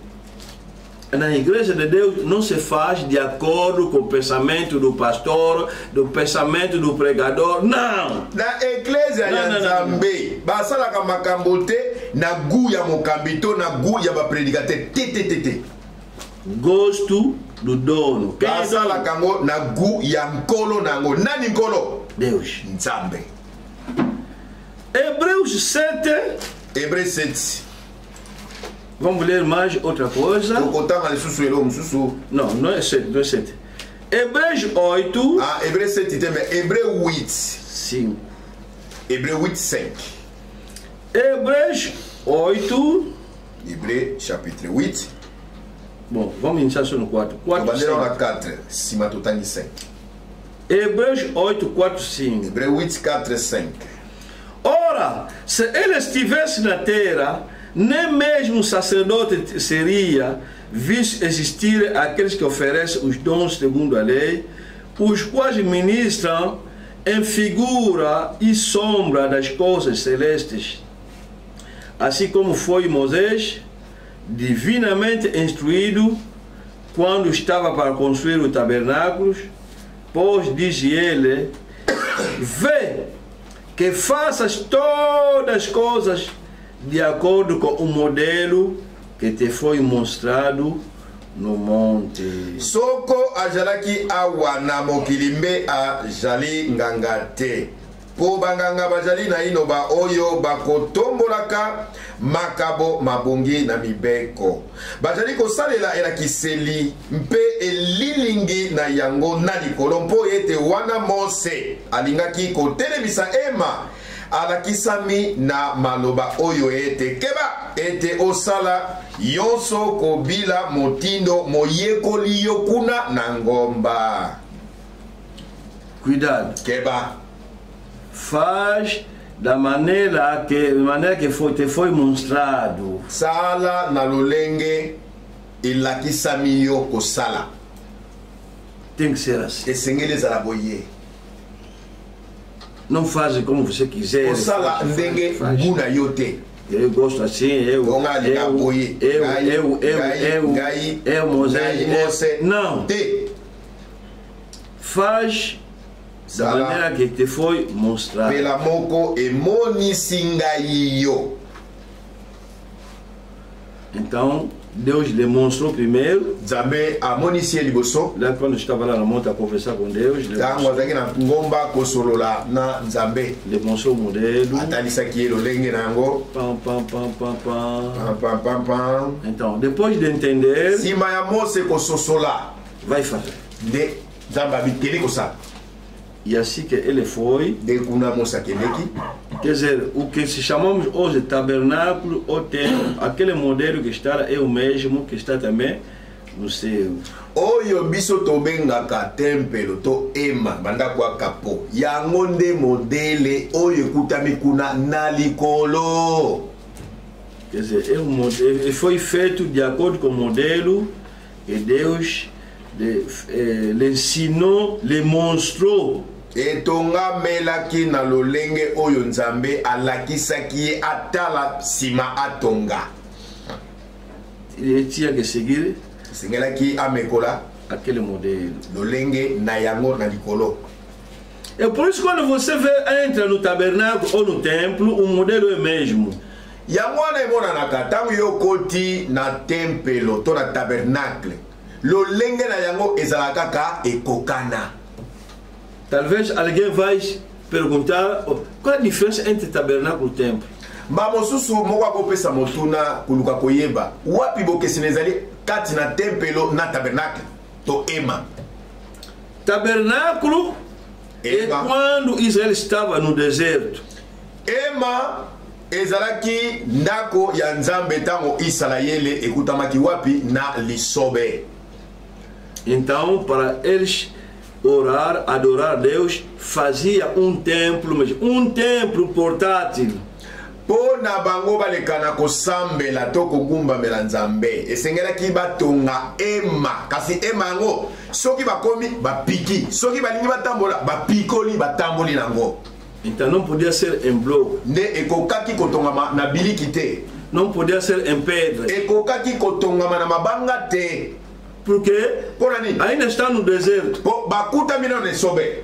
Na igreja de Deus não se faz de acordo com o pensamento do pastor, do pensamento do pregador, não. Na igreja ya Nzambe basalaka makambo te na gu ya mokambi to na gu ya bapredikateur te. Gosto do dono. Basalaka ngo na gu ya nkolo nango. Nani nkolo? Deus. Nzambe. Hebreus 7. Hebreus 7. Vamos ler mais outra coisa. Não, não é 7, não é 7. Hebreus 8. Ah, Hebreus 7 também. Hebreus 8. 5. Hebreus 8, 5. Hebreus 8. Hebreus chapitre 8. Bom, vamos iniciar só no 4. 4, 5. Hebreus 8, 4, 5. Hebreus 8, 4, 5. Ora, se ele estivesse na terra, nem mesmo sacerdote seria, visto existir aqueles que oferecem os dons segundo a lei, os quais ministram em figura e sombra das coisas celestes. Assim como foi Moisés, divinamente instruído, quando estava para construir o tabernáculo, pois diz ele, vê que faças todas as coisas de acordo com o modelo que te foi mostrado no monte. Soko ajalaki awa na mokilimbe ajali ngangate. Po banganga bajali na inoba oyo bakotombolaka makabo mabongi na mibeko. Bajali kosalela elakiseli mpe elilingi na yango na likolo mpo ete wana Mose alingaki kotelemisa ema alakisami na maloba oyo ete keba ete osala yonso kobila motindo moyekoli yokuna na ngomba. Cuidado. Keba faz da maneira que te foi mostrado. Sala na lolenge elakisami yo kosala. Tem que ser assim. Esengeli zala boye. Não faz como você quiser. Kosala ndenge guna yo te. Eu gosto assim, eu Moisés. Não. Faz da maneira que te foi mostrado. Pela moko emonisingaio. Então, Deus demonstrou primeiro. Nzambe amonisi liboso. Lá quando estava lá na monte a conversar com Deus, demonstrou o modelo. Então, depois de entender, vai fazer. E assim que ele foi, quer dizer, o que se chamamos hoje de tabernáculo ou templo, aquele modelo que está é o mesmo que está também museu. Oyo biso tobengaka tempelo to ema banda kwa kapo. Yango nde modele oyo ekutami kuna na likolo. Quer dizer, foi feito de acordo com o modelo que Deus le ensinou, le mostrou. Etonga melaki na lolenge oyo nzambe alakisaki ye atala sima atonga. Il tinha que seguir Singelaki amekola aquele modelo. lolenge na yango na likolo. É por isso que quando você entra no tabernáculo ou no templo, o modelo é o mesmo. Yango wana emonanaka ntango yo koti na tempelo to na tabernacle lolenge na yango ezalaka kaka ekokana. Talvez alguém vai perguntar qual é a diferença entre tabernáculo e templo. Mba mosusu moko akopesa motuna kuluka koyeba wapi bokeseni ezali kati na tempelo na tabernacle to ema. Tabernáculo é quando Israel estava no deserto. Ema ezalaki ndako ya nzambe ntango Israele ekutamaki wapi na lisobe. Então, para eles orar, adorar a Deus, fazia templo, mas templo portátil. Po na bango balekana kosambela to kogumbamela nzambe esengelaki batonga ema, kasi ema yango soki bakomi bapiki, soki balingi batambola bapikoli batamboli nango. Então não podia ser em bloco. Nde ekokaki kotongama na biliki te. Não podia ser em pedra. Ekokaki kotongama na mabanga te. Porque ainda está no deserto. Po bakutami na nesobe.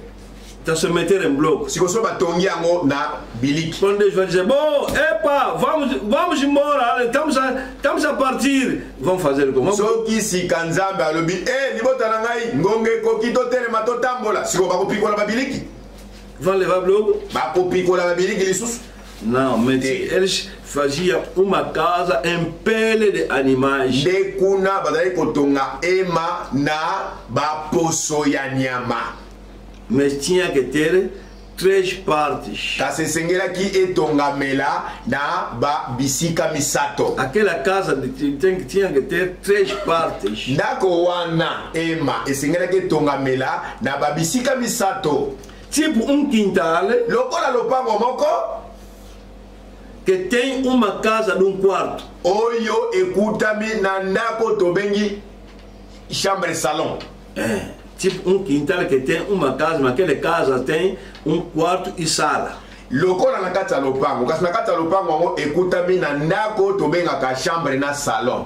Então se meter em bloco. Se você batongi yango na biliki. Quando Deus vai dizer, bom, epa, vamos embora, estamos a partir. Vamos fazer como? Soki si kanzambe alobi, libota na ngai, ngonge kokito telema to tambola. Siko bakopikola babiliki. Vão levar bloco? Bakopikola babiliki lisusu. Não, mas eles faziam uma casa em pele de animais. De kuna badai kotonga ema na baposo ya nyama. Mas tinha que ter 3 partes. Kasi sengela ki etongamela na ba bisika misato. Aquela casa tinha que ter 3 partes. Ndako wana ema esengela ki etongamela na ba bisika misato. Tipo quintal. Lokola lopango moko que tem uma casa de quarto. Oyo ekutami na ndako tobengi chambre salon. Tipo quintal que tem uma casa, mas aquela casa tem quarto e sala. Lokola na kati ya lopango, kasi na kati ya lopango yango ekutami na ndako tobengaka chambre na salon.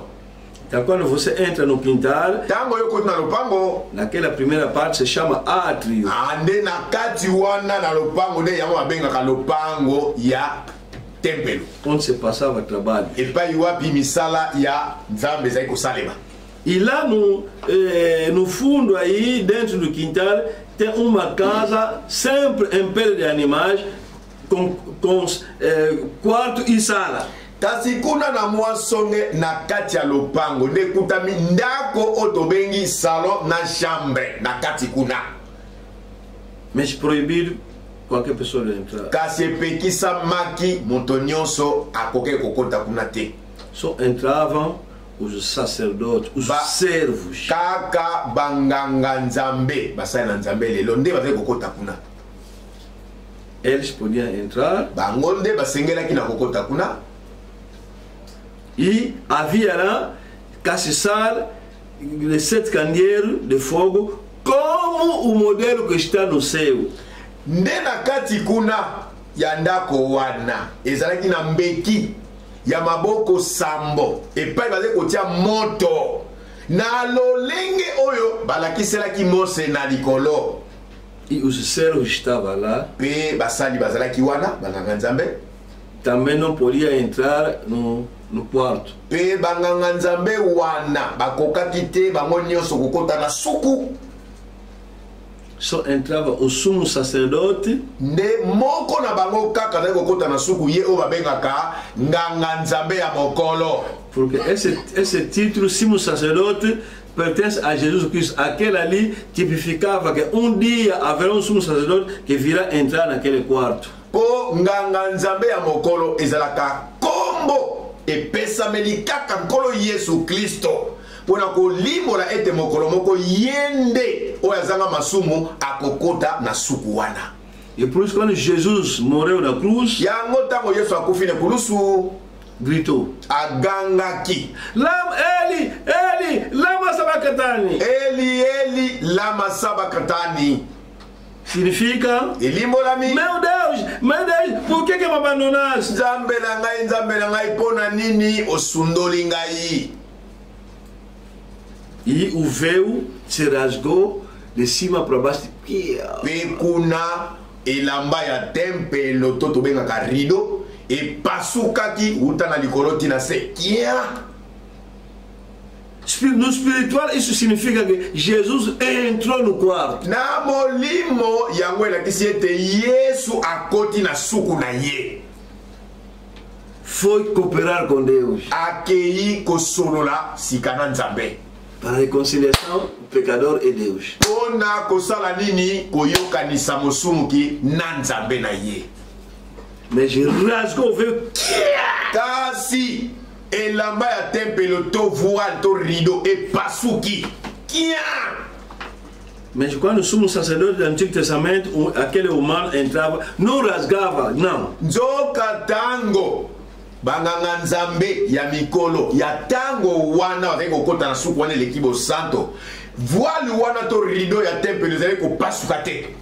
Então quando você entra no quintal, tango yo koti na lopango, naquela primeira parte se chama átrio. Ande na kati wana na lopango nde yango babengaka lopango ya tempelo. Onde se passava trabalho. Epai wapi misala ya nzambe ezali kosalema. E lá no fundo aí, dentro do quintal, tem uma casa sempre em pele de animais com quarto e sala. Kasi kuna na mwasonge na kati ya lopango nde kutami ndako otobengi salon na chambre na kati kuna. Mas proibido qualquer pessoa de entrar. Kasi epekisa maki moto nyonso akoke kokota kuna te. Só entravam os sacerdotes, os servos. Kaka banganga nzambe, basai na nzambe lelo nde bazali kokota kuna. Eles podiam entrar. Bango nde basengelaki na kokota kuna. E havia lá caçar les 7 candeeiros de fogo como o modelo que está no céu. Nde na kati kuna ya ndako wana ezalaki na mbeki ya maboko sambo epai bazali kotia moto na lolenge oyo balakiselaki Mose na likolo. E os servos estavam lá. Pe basali bazalaki wana banganga nzambe. Também não podia entrar no quarto. Pe banganga nzambe wana bakokaki te bango nyonso kokota na suku. Só entrava o sumo sacerdote. Nde moko na bango kaka na kokota na suku ye o babengaka nganga nzambe ya mokolo. Porque esse título sumo sacerdote pertence a Jesus Cristo. Aquele ali tipificava que dia haverá sumo sacerdote que virá entrar naquele quarto. Po nganga nzambe ya mokolo ezalaka kombo epesameli kaka nkolo Yesu Kristo pona ko limbola ete mokolo moko yende oyo azanga masumu akokota na suku wana. Et pour quand Jésus mourait na cruz, yango tango Yesu akufi na kulusu grito agangaki, Lam Eli Eli lama sabakatani. Eli Eli lama sabakatani. Significa Elimbolami, meu Deus, por que m'abandonaste? Nzambe na ngai pona nini osundoli ngai? E o véu se rasgou de cima para baixo. Pe kuna elamba ya tempelo to tobengaka rido epasukaki uta na likolo tina se kia. No espiritual, isso significa que Jesus entrou no quarto. Na molimo yango elakisi ete Yesu akoti na suku na ye. Foi cooperar com Deus. Akei kosolola sikana Nzambe. Para a reconciliação do pecador e Deus. Pona kosala nini koyokanisa mosumuki na Nzambe na ye. Mas rasgou o véu. Kasi elamba ya tempelo to voile to rido epasuki. Kia! Mas quando o sumo sacerdote do Antigo Testamento, aquele humano entrava, não rasgava, não. Nzoka tango banganga Nzambe ya mikolo ya tango wana watako kota na suku wana lekibo santo. Voile wana to rido ya tempelo zale ko pasuka te.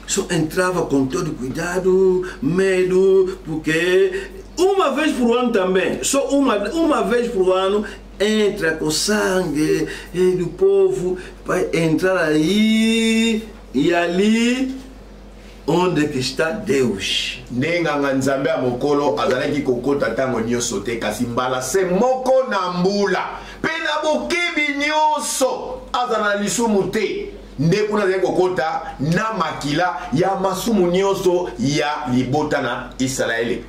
Só entrava com todo cuidado, medo, porque uma vez por ano também, só uma vez por ano, entra com sangue do povo, vai entrar aí e ali onde que está Deus. Nenganga Nzambe mokolo azalaki kokota tango nyoso te kasi mbala se moko na mbula. Pena bokebi nyoso azana lisumu te. Ndekuna zeko kokota na makila ya masumu nyoso ya libota na Israeli.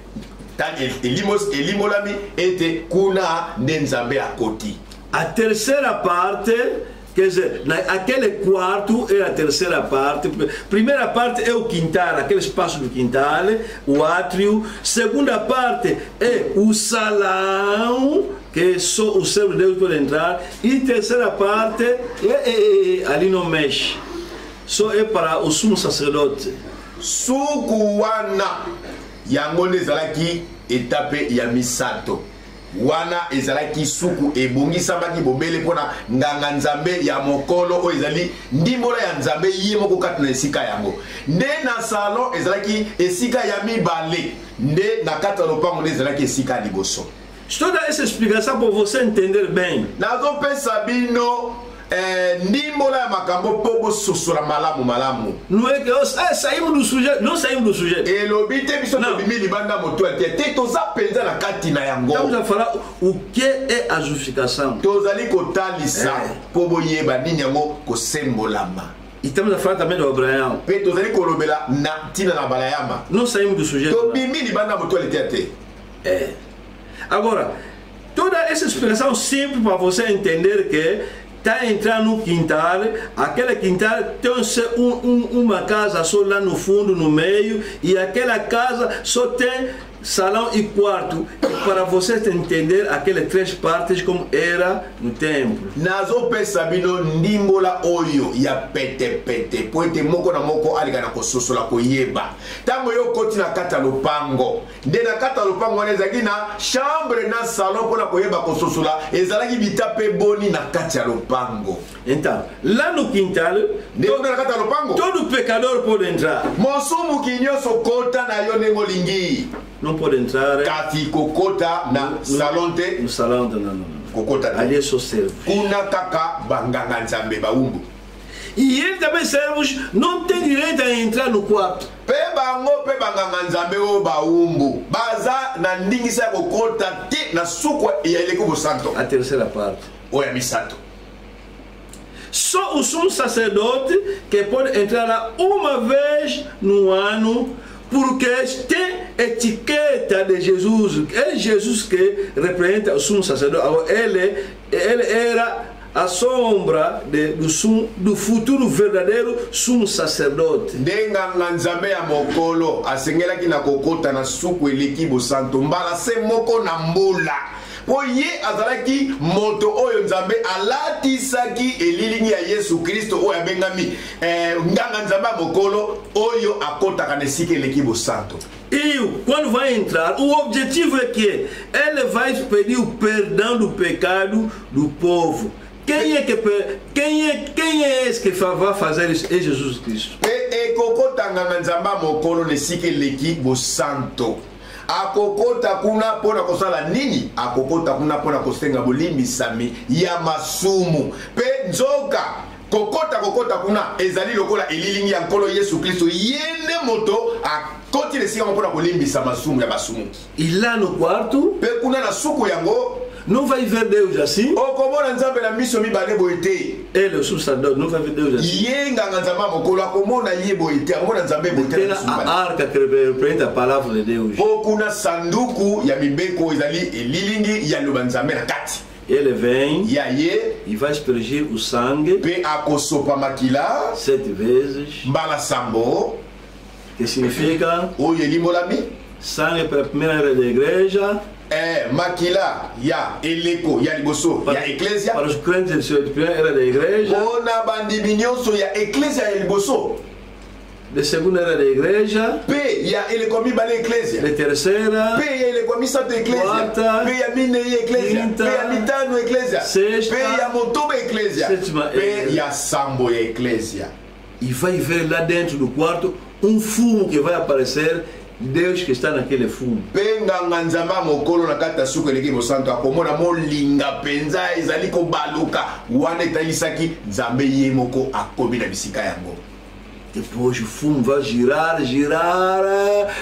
Elimolami ete kuna Nzambe akoti. A terceira parte, quer dizer, aquele quarto é a terceira parte. Primeira parte é o quintal, aquele espaço do quintal, o átrio. Segunda parte é o salão, que só o servo de Deus pode entrar. E terceira parte ali não mexe. Só é para o sumo sacerdote. Suku wana yango ezalaki etape ya misato. Wana ezalaki suku ebongisambaki bobele pona nganga Nzambe ya mokolo o ezali ndimbola ya Nzambe ye moko kati na esika yango. Nde na salon ezalaki esika ya mibale. Nde na kati ya lopango ezalaki esika ya liboso. Estou dando essa explicação para você entender bem. Nazo pesa bino ndimbola ya makambo pobo sosola malamu. Não é que saímos do sujeito, não saímos do sujeito. Elobite biso to bimi libanda moto te toza penza na kati na yango. Estamos a falar o que é a justificação. Tozali kotalisa pobo yeba nini yango kosembolama. E estamos a falar também do Abraão. Pe tozali kolobela na tina na balayama. Não saímos do sujeito. To bimi libanda moto te. Agora, toda essa explicação simples para você entender que está entrando no quintal, aquele quintal tem uma casa só lá no fundo, no meio, e aquela casa só tem salão e quarto, para vocês entender aquelas três partes como era no templo. Nazo pesa bino ndimbola oyo ya pete poete moko na moko alika na kososola koyeba. Tango yo koti na kata lopango. Nde na kata lopango ezaki na chambre na salon pona koyeba kososola ezalaki bitape boni na kati ya lopango. Então, lá no quintal, todo pecador pode entrar. Mosumu kinyoso kota na yo nengo lingi. Não pode entrar. Kati kokota na salon te. No salão não. Kokota. Ali é só servo. Kuna kaka banganga Nzambe baumbu. E ele também servos não tem direito a entrar no quarto. Pe banganga Nzambe o baumbu. Baza na ndingisa kokota te na suku ya eleko santo. A terceira parte. Oya misato. Só o sumo sacerdote que pode entrar lá uma vez no ano, porque tem etiqueta de Jesus. É Jesus que representa o sumo sacerdote. Agora, ele era a sombra do futuro verdadeiro sumo sacerdote. Nganga Nzambe ya mokolo asengelaki na kokota na suku eleki bo santo mbala se moko na mbula. po ye azalaki moto oyo nzambe alatisaki elilingi ya Yesu Kristo oyo abengami nganga nzambe mokolo oyo akotaka na esika eleki bosanto. E quando vai entrar, o objetivo é que ele vai pedir o perdão do pecado do povo. Quem é esse que vai fazer isso? É Jesus Cristo. E kokota nganga nzambe mokolo na esika eleki bosanto. Akokota kuna pona kosala nini? Akokota kuna pona kosenga bolimbisami ya masumu. Pe nzoka kokota kuna ezali lokola elilingi ya nkolo Yesu Kristo yende moto akoti lesika mpona kolimbisa masumu ya masumu. E lá no quarto, pe kuna na suku yango não vai ver Deus assim. Okomona nzambe na miso mibale boite. Ele o sacerdote não vai ver Deus assim. Yenga nzambe mokolo akomona ye boite, akomona nzambe boite. Tem a arca que representa a palavra de Deus. Kuna sanduku ya mibeko ezali elilingi ya nzambe na kati. Ele vem e vai aspergir o sangue pe akosopa makila 7 vezes. Mbala sambo, que significa oyo elimolami sangue para a primeira era da igreja. Makila ya eleko ya liboso ya eklesia para os crentes da primeira era da igreja. Ona bandimi nyonso ya eklesia ya liboso. De segunda era da igreja. Pe ya eleko mibale eklesia. De terceira. Pe ya eleko misato eklesia. Quarta. Pe ya mine eklesia. Quinta. Pe ya mitano eklesia. Sexta. Pe ya motoba eklesia. Sétima. Pe ya sambo ya eklesia. E vai ver lá dentro do quarto fumo que vai aparecer. Deus que está naquele fumo. Penga nzamba mokolo na kata suku eleki bosanto akomona molinga penza ezali ko baluka wana etalisaki nzambe ye moko akomi na bisika yango. Depois o fumo vai girar,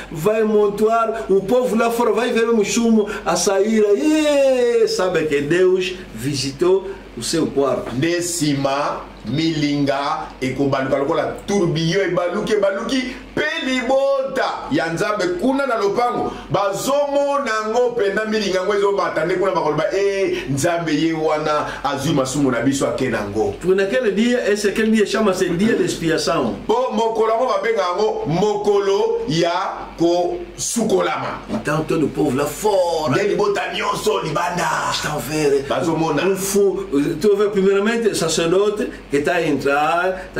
vai montar, o povo lá fora vai ver o fumo a sair aí, sabe que Deus visitou o seu quarto. Decima milinga ekobaluka lokola tourbillon ebaluki pelibota ya nzambe kuna na lopango bazomona ngo penda milinga ngo ezobata nde kuna bakoloba nzambe ye wana azwi masumu na biso akena ngo. Porque naquele dia, aquele dia chama-se dia de expiação. Po mokolo ngo babenga ngo mokolo ya ko sukolama. Então todo o povo lá fora nde libota nyonso libanda estão vendo bazomona fumo. Tu vê primeiramente o sacerdote que está a entrar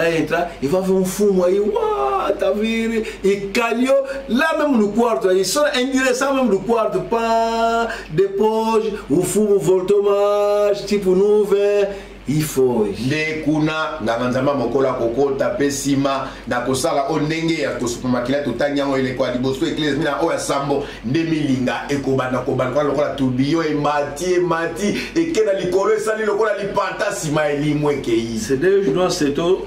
e vai ver fumo aí, uau, tá vindo e calhou lá mesmo no quarto aí, só em direção mesmo do quarto, pá, depois o fumo voltou mais, tipo nuvem e foi. Nde kuna nganga nzamba mokola kokota pesima na kosala ondenge ya tosupamakila totanyango eleko ya liboso eklese mina oya sambo nde milinga ekobanda kobanda lokola tourbillon emati ekena likolo esali lokola lipanta sima elimweke yi. C'est Deus não aceitou.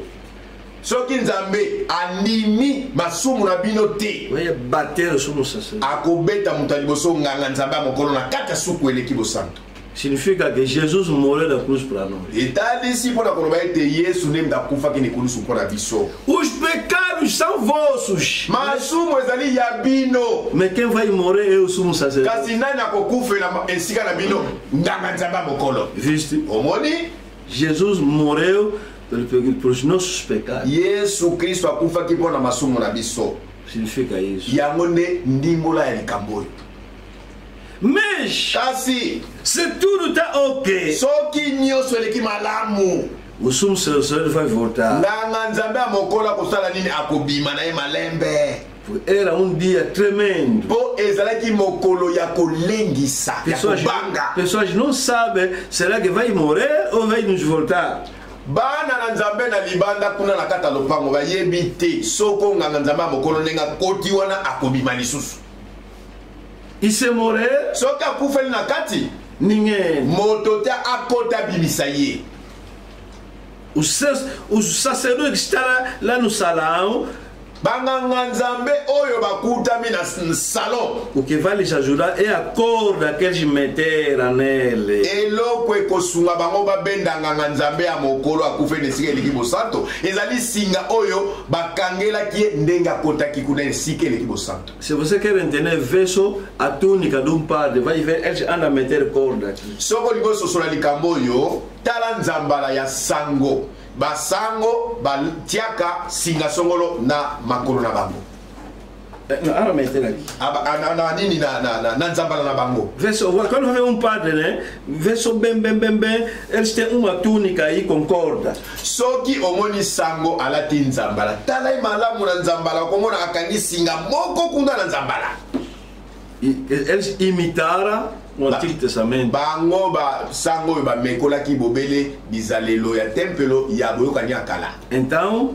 Soki nzambe animi masumu na bino te vai bater sumo sacerdote akobeta mutu liboso nganga nzamba mokolo na kata suku eleki bosanto. Significa que Jesus morreu na cruz para nós. Os pecados são vossos. Mas quem vai morrer é o sumo sacerdote. Viste? Jesus morreu pelos nossos pecados. Significa isso. Mas se tudo está ok, o sumo sacerdote vai voltar. Era dia tremendo. Pessoas não sabem, será que vai morrer ou vai nos voltar? Bana na nzambe na libanda kuna na kata lopango bayebi te soko nganga nzambe mokolo nenga koti wana akobima lisusu. E se morrer, só que a kufeli na kati ninguém. Motota akota bimisa ye. O sacerdote que está lá no salão, banganga nzambe oyo bakutami na salon. O que vai lhes ajudar é a corda que eles meteram nele. Eloko ekosunga bango babenda nganga nzambe ya mokolo akufeli esika eliki bosanto ezali singa oyo bakangelaki ndenga kotaki kuna esika eliki bosanto. Se você quer entender, verso a túnica de padre, vai ver eles andam a meter corda aqui. Soko liboso sola likambo oyo tala nzambala ya sango basango batiaka singa songolo na makolo na bango. nini na nzambala na bango. Quando vai um padre, né? Verso bem, eles têm uma túnica aí com corda. Soki omoni sango alati nzambala. Talai malamu na nzambala komona akangi singa moko kunda na nzambala. Eles imitaram o Antigo Testamento. Bango ba sango ba mekola ki bobele bizalelo ya tempelo ya boyokani akala. Então,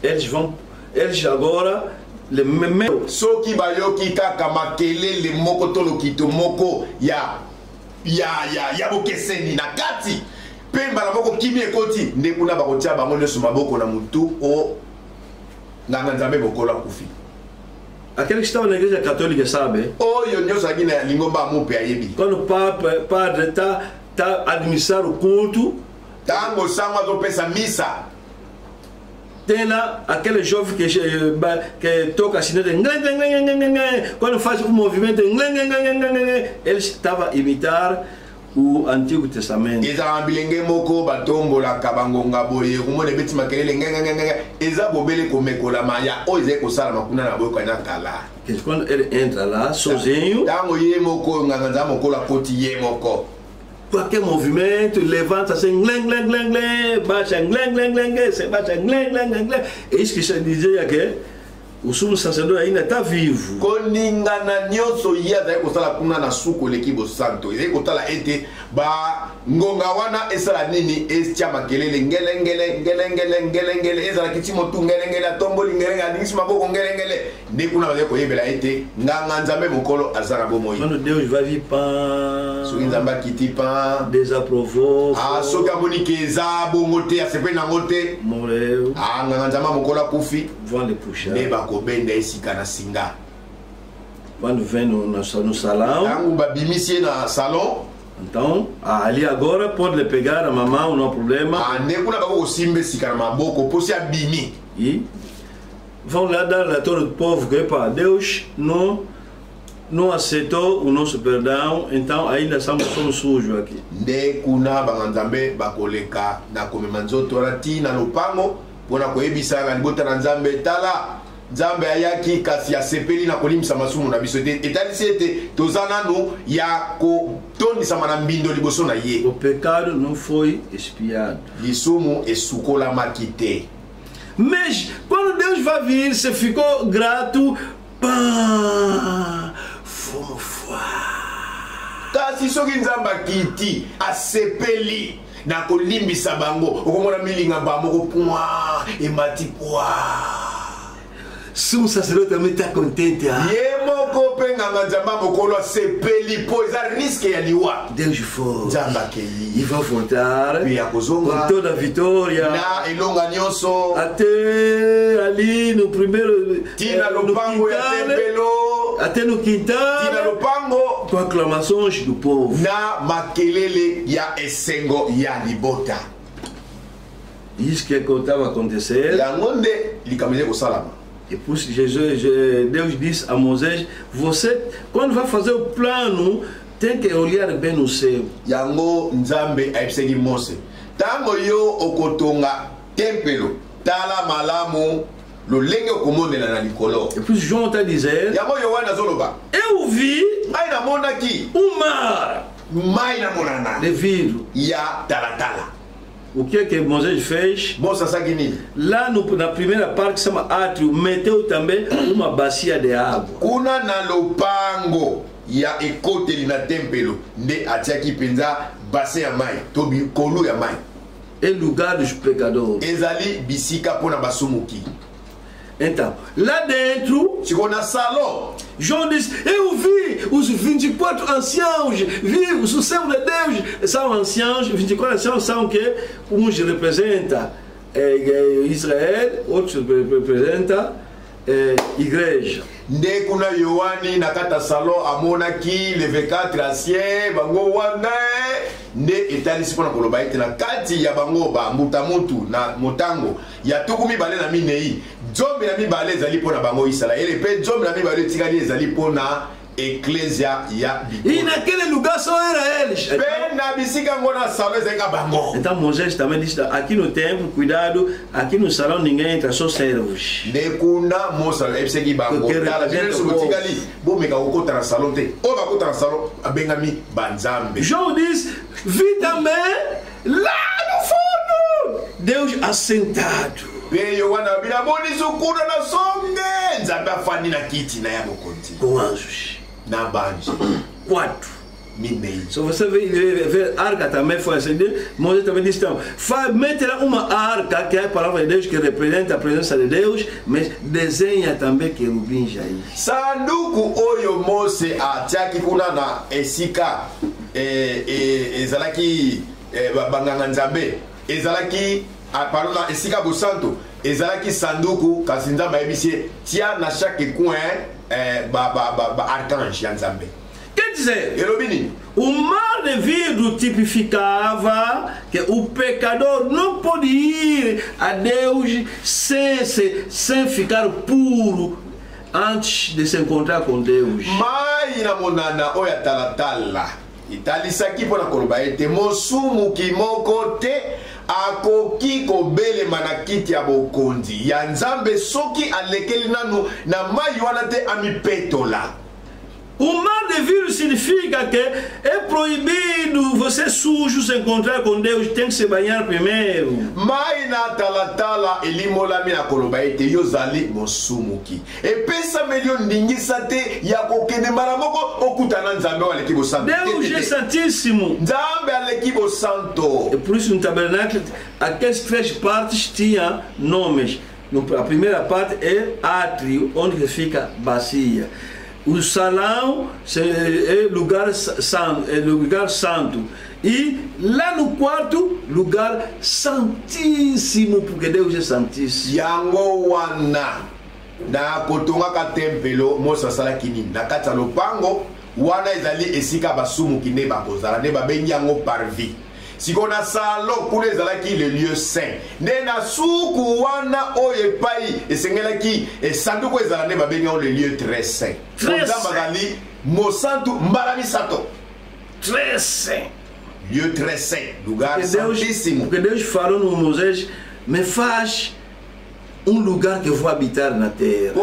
eles agora le même soki bayoki kaka makelele moko tolo kito moko ya bokeseni na kati pemba la moko kimi ekoti nde kuna bakotia bango nyonso maboko na mutu o nganga nzambe bokola kufi. Aquele que estava na igreja católica sabe? Oyo nyonso aqui na lingomba mupe ayebi. Quando o padre tá administrar o culto, tango sango azopesa misa. Tem lá aquele jovem que toca a sineta, quando faz um movimento, eles estavam a imitar o Antigo Testamento. Eza bilenge moko batombola kabangonga boye kumone beti makelele eza bobele komekola maya o eze kosala makuna na boye kana kala. Quando ele entra lá sozinho, tango ye moko nganga moko la koti ye moko. Qualquer movimento, levanta assim, baixa, baixa, é isso que você dizia que o sumo sacerdote ainda está vivo. Koningana nyoso ya da kosala kuna na suko lekibo santo. Ile kotala ete ba ngonga wana esala nini estia makelele ngele ezala kitimo tu ngele atomboli ngele adingisi maboko ngele ne kuna ba ko yebela ete nganga nzambe mokolo azara bomoi. Quando Deus vai vir pan, so nzamba kiti pan désapprouvé. Ah soka bonike za bongote asepe na ngote moreu. Ah nganga nzamba mokolo kufi vont le puxar. Kobenda esika na singa. Quando vem no salão, tango babimisi na salão, então ali agora pode lhe pegar a mamão, não há problema. Ne kuna bako simbe sika na maboko posi abimi. E vão lá dar a todo o povo que para Deus não aceitou o nosso perdão, então ainda somos sujos aqui. Nde kuna banganzambe bakoleka na komemanzoto rati na lupango pona koyebisa na libota na nzambe tala. Nzambe ayaki kasi ya sepeli na kolimisa masumu na biso te etalisi ete tozana no ya kotondisa na mbindo liboso na ye. O pecado não foi expiado. Lisumu esukola makite. Mas quando Deus vai vir, você ficou grato, pá, fomos fora. Kasi soki nzamba kiti asepeli na kolimbisa bango okomona milinga ba moko pwa emati pwa. Sumo sacerdote também está contente. Yemoko penganga nzamba mokolo sepeli po eza risque ya liwa. Deus foi. Nzamba kei. E vai voltar com toda a vitória. Na elonga nyonso. Até ali no primeiro tina lopango ya tempelo. Até no quintal. Tina lopango. Com aclamações do povo. Na makelele ya esengo ya libota. Isso que estava a acontecer. Yangonde likameze ko salama. E por isso Deus disse a Moisés, você quando vai fazer o plano tem que olhar bem no céu. Yango nzambe aipsegi Mose. Tango yo okotonga tempelo tala malamu lolenge okomondela na likolo. E por isso João está dizendo, yango yo wana zoloba. Eu vi ai na mona ki mar mai na monana de vidro ya talatala. O que Moisés fez? Lá na primeira parte que se chama átrio, meteu também uma bacia de água. Kuna na lopango ya ekoteli na tempelo nde atiaki penza bassin ya mai to kolu ya mai. É lugar dos pecadores. Ezali bisika pona basumuki. Então, lá dentro, na salão, João disse, eu vi os 24 anciãos vivos, o céu de Deus, são anciãos, 24 anciãos são que uns representam Israel, outros representam igreja. Nde kuna Yohani na kata salon amonaki le 24 anciens bango wana nde etalisi pona koloba ete na kati ya bango ba mutamutu na motango ya tukumi bale na minei nzombe na mibale ezali pona bango Israel pe nzombe na mibale tikali ezali pona ecclesia ya bikolo. E naquele lugar só era eles. Pe na bisika ngona salão ezeka bango. Então Moisés também disse, aqui no templo, cuidado, aqui no salão ninguém entra, só servos. Nekuna mosa ebiseki bango. Tala jene subutikali bo meka okota na salão te. O ba kota na salão abengami banzambe. João diz, vi também lá no fundo Deus assentado. Peyo wana bila boni sukuna na songe. Nzambe afani na kiti na ya bokonti. Com anjos. Na banji. 4. Minei. Se você ver arca também foi assim, Moisés também disse, então, mete lá uma arca, que é a palavra de Deus, que representa a presença de Deus, mas desenha também querubins aí. Sanduku oyo Mose atiaki kuna na esika ezalaki banganga nzambe ezalaki pardon na esika bosanto ezalaki sanduku kasi nzambe ayebisi tia na chaque coin arcange ya nzambe. Quer dizer, elobini o mar de vidro tipificava que o pecador não pode ir a Deus sem ficar puro antes de se encontrar com Deus. Mai na monana oya talatala italisaki mpona koloba ete mosumuki moko te akoki kobelema na kiti ya bokonzi ya nzambe soki alekeli nanu na mai wana te amipetola. O mar de vidro significa que é proibido você sujo se encontrar com Deus, tem que se banhar primeiro. Mai na talatala elimolami na koloba ete yozali mosumuki. Epesa melio ndingisa te ya kokende mara moko okutana nzambe wa leki bosanto. Deus é santíssimo. Nzambe aleki bosanto. E por isso no tabernáculo, aquelas 3 partes tinham nomes. A primeira parte é átrio, onde fica bacia. O salão é lugar santo. E lá no quarto, lugar santíssimo, porque Deus é santíssimo. Yango wana na kotonga ka tempelo Mosa salakini na kata lopango wana ezali esika basumu kine bakozala ne babengi yango parvis. Sikona salon kuna ezalaki le lieu saint. Ne na suku wana oye pai esengelaki sanduku ezala ne babengi yango le lieu très saint. Bazali mosantu mbalami sato. Très saint. Lieu très saint, lugar santíssimo. Porque Deus falou no Moisés, me faz lugar que eu vou habitar na terra.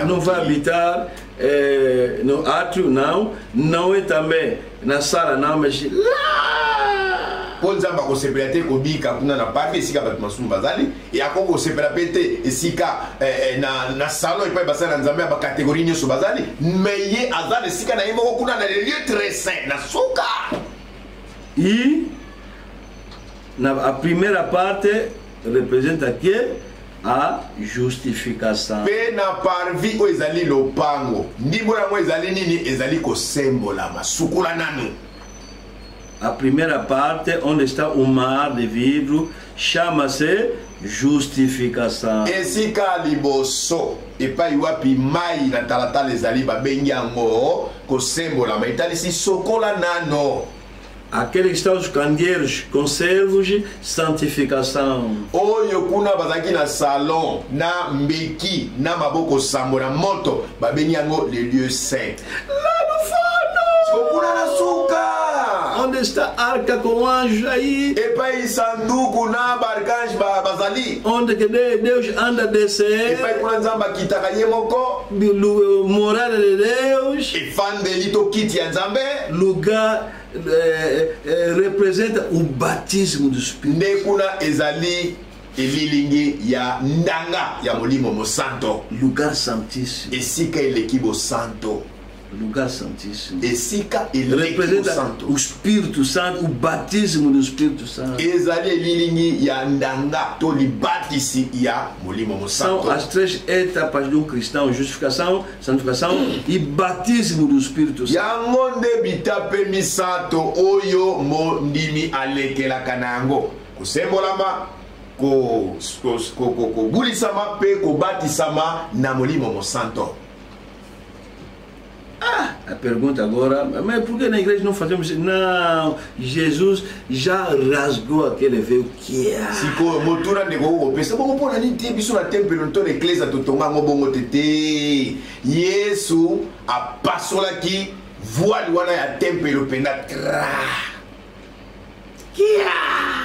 Não vai habitar no átrio, não é também na sala, não, mas lá. Nzamba kosepela te kobika kuna na parvi esika bato masumu bazali e akoko kosepela pe te esika na salon epai basali na nzambe ya bakategori nyonso bazali mais ye aza na esika na ye moko kuna na le lieu très saint na suka. E a primeira parte representa que a justificação. Pe na parvi o ezali lopango ndimbo yango ezali nini ezali kosembola masukula nanu. A primeira parte, onde está o mar de vidro, chama-se justificação. Esika liboso epai wapi mai na talatala ezali babengi yango kosembola maitalisi sokola nano. Aquele que está os candeeiros, conservos, santificação. Oyo kuna bazaki na salon na mbeki na maboko sambo na moto babengi yango le lieu saint. Lá no fundo! Sokuna na suka! Onde está a arca com anjos aí? Epai sanduku na barcanj bazali. Onde que Deus anda descer? Epai kuna nzamba kitaka ye moko. Morada de Deus. Efandelito kiti ya nzambe. Lugar representa o batismo do Espírito. Nekuna ezali elilingi ya ndanga ya molimo mosanto. Lugar santíssimo. Esika elekibo santo. Lugar santíssimo. Esika representa santo. O Espírito Santo, o batismo do Espírito Santo. Ezali elilingi ya ndanga to libatisi ya molimo mosanto. São as 3 etapas do cristão: justificação, santificação e batismo do Espírito Santo. Yango nde bitape misato oyo mondimi alekelaka na yango kosembolama kobulisama pe kobatisama na molimo mosanto. Ah! A pergunta agora, mas por que na igreja não fazemos isso? Não, Jesus já rasgou aquele véu que é. Se ko motura de go pensa bongo pona ni tempo isso na tempo não tô na igreja tu tonga bongo tete. Yesu a passou aqui voile wana ya tempelo penda tra.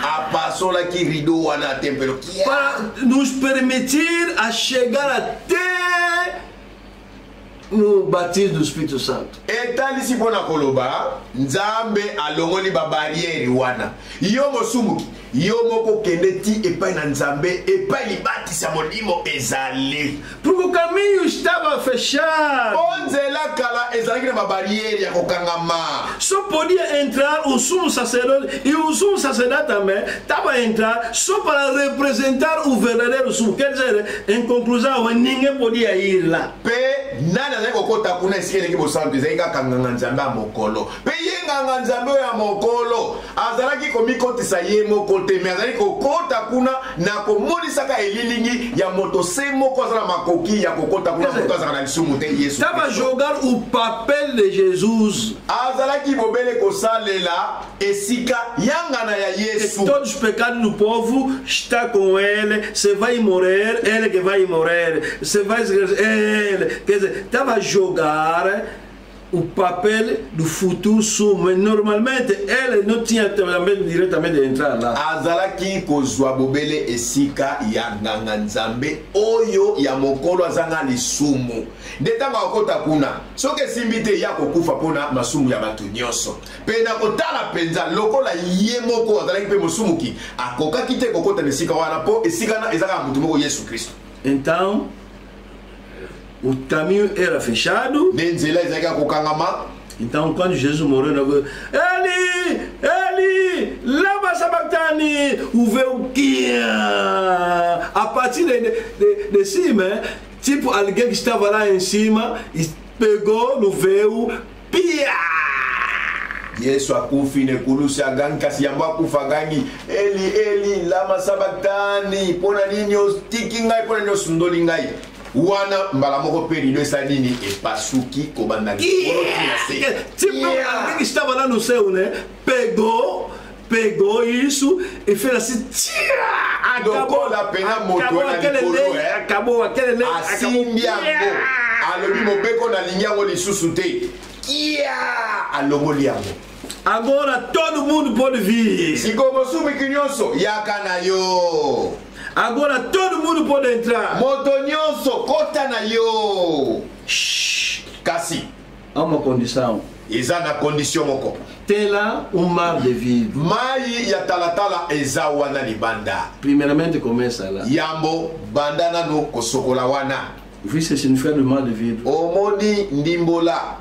A passou aqui rideau wana tempelo que para nos permitir a chegar até no batismo do Espírito Santo. Etali si bona koloba nzambe alongoli ba barrière wana yo mosumuki yo moko kende ti epai na nzambe epai libatisa molimo ezali porque o caminho estava fechado. onzela kala ezali na ba barrière ya kokangama Só podia entrar o sumo sacerdote e o sumo sacerdote também estava a entrar só para representar o verdadeiro sumo. Quer dizer, em conclusão, ninguém podia ir lá. pe nana azali kokota kuna esika eleki bosantu ezali kaka nganga nzambe ya mokolo mpe ye nganga nzambe oyo ya mokolo azalaki komikotisa ye moko te me azali kokota kuna na komonisaka elilingi ya moto se moko aza na makoki ya kokota kuna moto azalaka na lisumu te yesu Estava a jogar o papel de Jesus. azalaki bobele kosalela esika yangana ya E yesu todos os pecados do povo está com ele. Você vai morrer, ele que vai morrer. Você vai ele. Quer dizer, estava a jogar o papel do futuro sumo. Mas normalmente ele não tinha também diretamente de entrar lá. azalaki kozwa bobele esika ya nganga nzambe oyo ya mokolo azanga lisumu nde ntango akota kuna soki esimbi te ya kokufa mpona masumu ya bato nyonso mpe na kotala mpenza lokola ye moko azalaki mpe mosumuki akokaki te kokota na esika wana mpo esika na ezaka ya motu moko yesu kristo Então, o caminho era fechado. nde nzela ezalaki ya kokangama. Então, quando Jesus morreu, Eli, Eli, lama sabachthani, o véu que a partir de cima, tipo alguém que estava lá em cima, pegou no véu, pia. Yesu akufi nekulusi agangi kasi yambo akufa gangi Eli Eli lama sabachthani pona nini otiki ngai pona nini osundoli ngai wana mbala moko pe rido esa nini epasuki kobanda Tipo alguém que estava lá no céu, né? Pegou isso e fez assim, acabou aquele lei, asimbi yango alobi mobeko nalingi yango lisusu te alongoli yango. Agora todo mundo pode vir. Sikoyo mosumiki nyonso yaka na yo. Agora todo mundo pode entrar. Moto nyonso kota na yo. Kasi há uma condição. eza na condition moko. Tem lá mar de vidro. Mai ya talatala eza wana libanda. Primeiramente começa lá. Yambo bandana no kosokola wana. Vous savez signifier le mar de vidre. Omoni ndimbola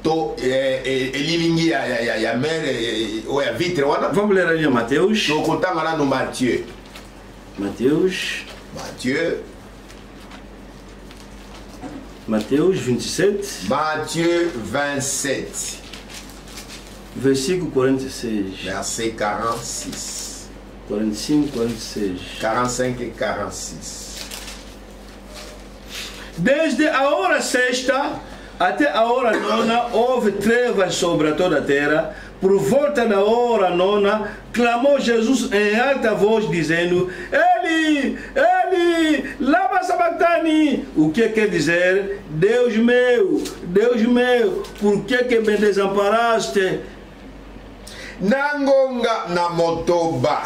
to elilingi ya mer o ya vitre wana. Vamos ler ali Mateus. To kotanga na no Matthieu. Mateus 27. Matthieu 27. Versículo 46. Verset 46. 45, 46. 45 e 46. Desde a hora sexta até a hora nona houve trevas sobre toda a terra. Por volta da hora nona, clamou Jesus em alta voz, dizendo: Eli, Eli, lama sabachthani. O que quer dizer? Deus meu, por que me desamparaste? Nangonga na motoba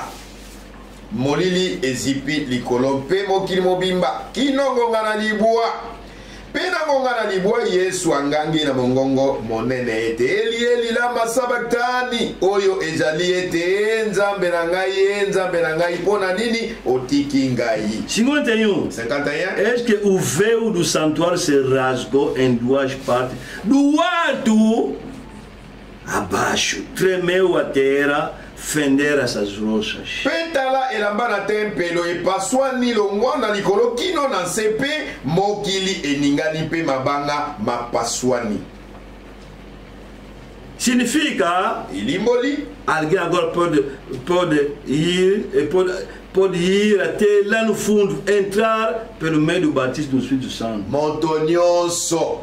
molili ezipi likolo mpe mokili mobimba kinongonga na libwa mpe nangonga na libwa Yesu angangi na mongongo monene ete Eli Eli lama sabachthani oyo ezali ete nzambe na ngai mpona nini otiki ngai. 51. Est-ce que o véu do santuário se rasgou em duas partes? Do alto abaixo, tremeu a terra, fender essas rochas. Petala elamba na tempelo epaswani longwa na likolo kino na nse mpe mokili eningani mpe mabanga mapaswani. Significa Ilimboli alguém agora pode ir até lá no fundo, entrar pelo meio do batismo do Espírito Santo. moto nyonso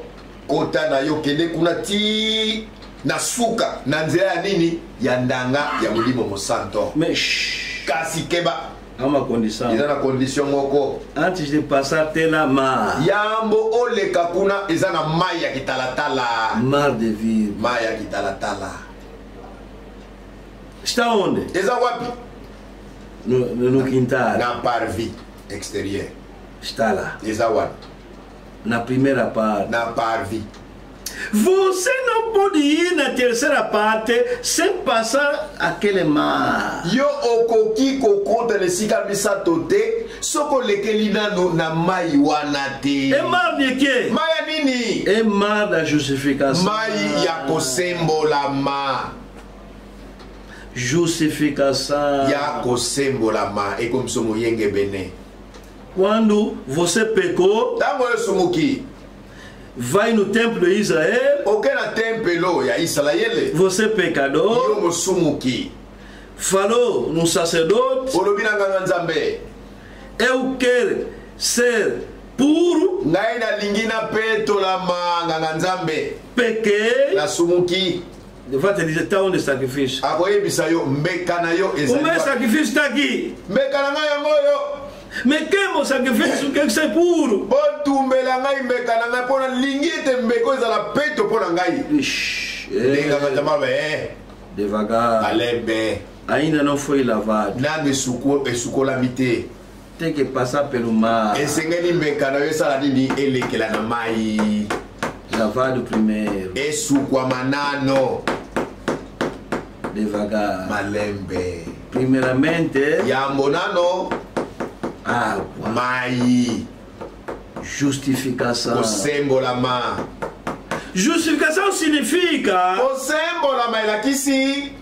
kota na yo kende kuna ti na suka na nzela ya nini ya ndanga ya mulimo mosanto. Mais kasi keba ama condition. Eza na condition moko. Antes de passar tela mar. Yambo oleka kuna eza na mai ya kitalatala. Mar de vie. Mai ya kitalatala. Está onde? Eza wapi? No quintal. Na parvis extérieur. Está lá. Eza wapi? Na primeira parte. Na parvis. Você não pode ir na terceira parte sem passar aquele mar. Yo okoki kokonta lesika misato te soko lekeli nano na mai wana te. É mar de quê? Mai ya nini? É mar da justificação. Mai ya kosembolama. Justificação. Ya kosembolama ekomsomo yenge bene. Quando você pecou, Tango yo sumuki vai no templo de Israel, okena tempelo ya Israele. você pecador, Yo mosumuki falou no sacerdote, olobi na nganga nzambe eu quero ser puro, ngai na lingi na petolama nganga nzambe pequei, na sumuki vai te dizer, está onde o sacrifício? akoyebisa yo mbeka na yo O ezali meu wapi? sacrifício está aqui. mbeka na ngai yango yo Mais quem o sacrifício quer ser puro? botumbela ngai mbeka na ngai mpona lingi ete mbeko ezala peto mpona ngai ndengaka nzambe Devagar. alembe Ainda não foi lavado. nano esukolami te Tem que passar pelo mar. esengeli mbeka na yo esala nini elekela na mai Lavado primeiro. esukwama nano Devagar. malembe Primeiramente, yambo nano água. mai Justificação. kosembolama Justificação significa kosembolama elakisi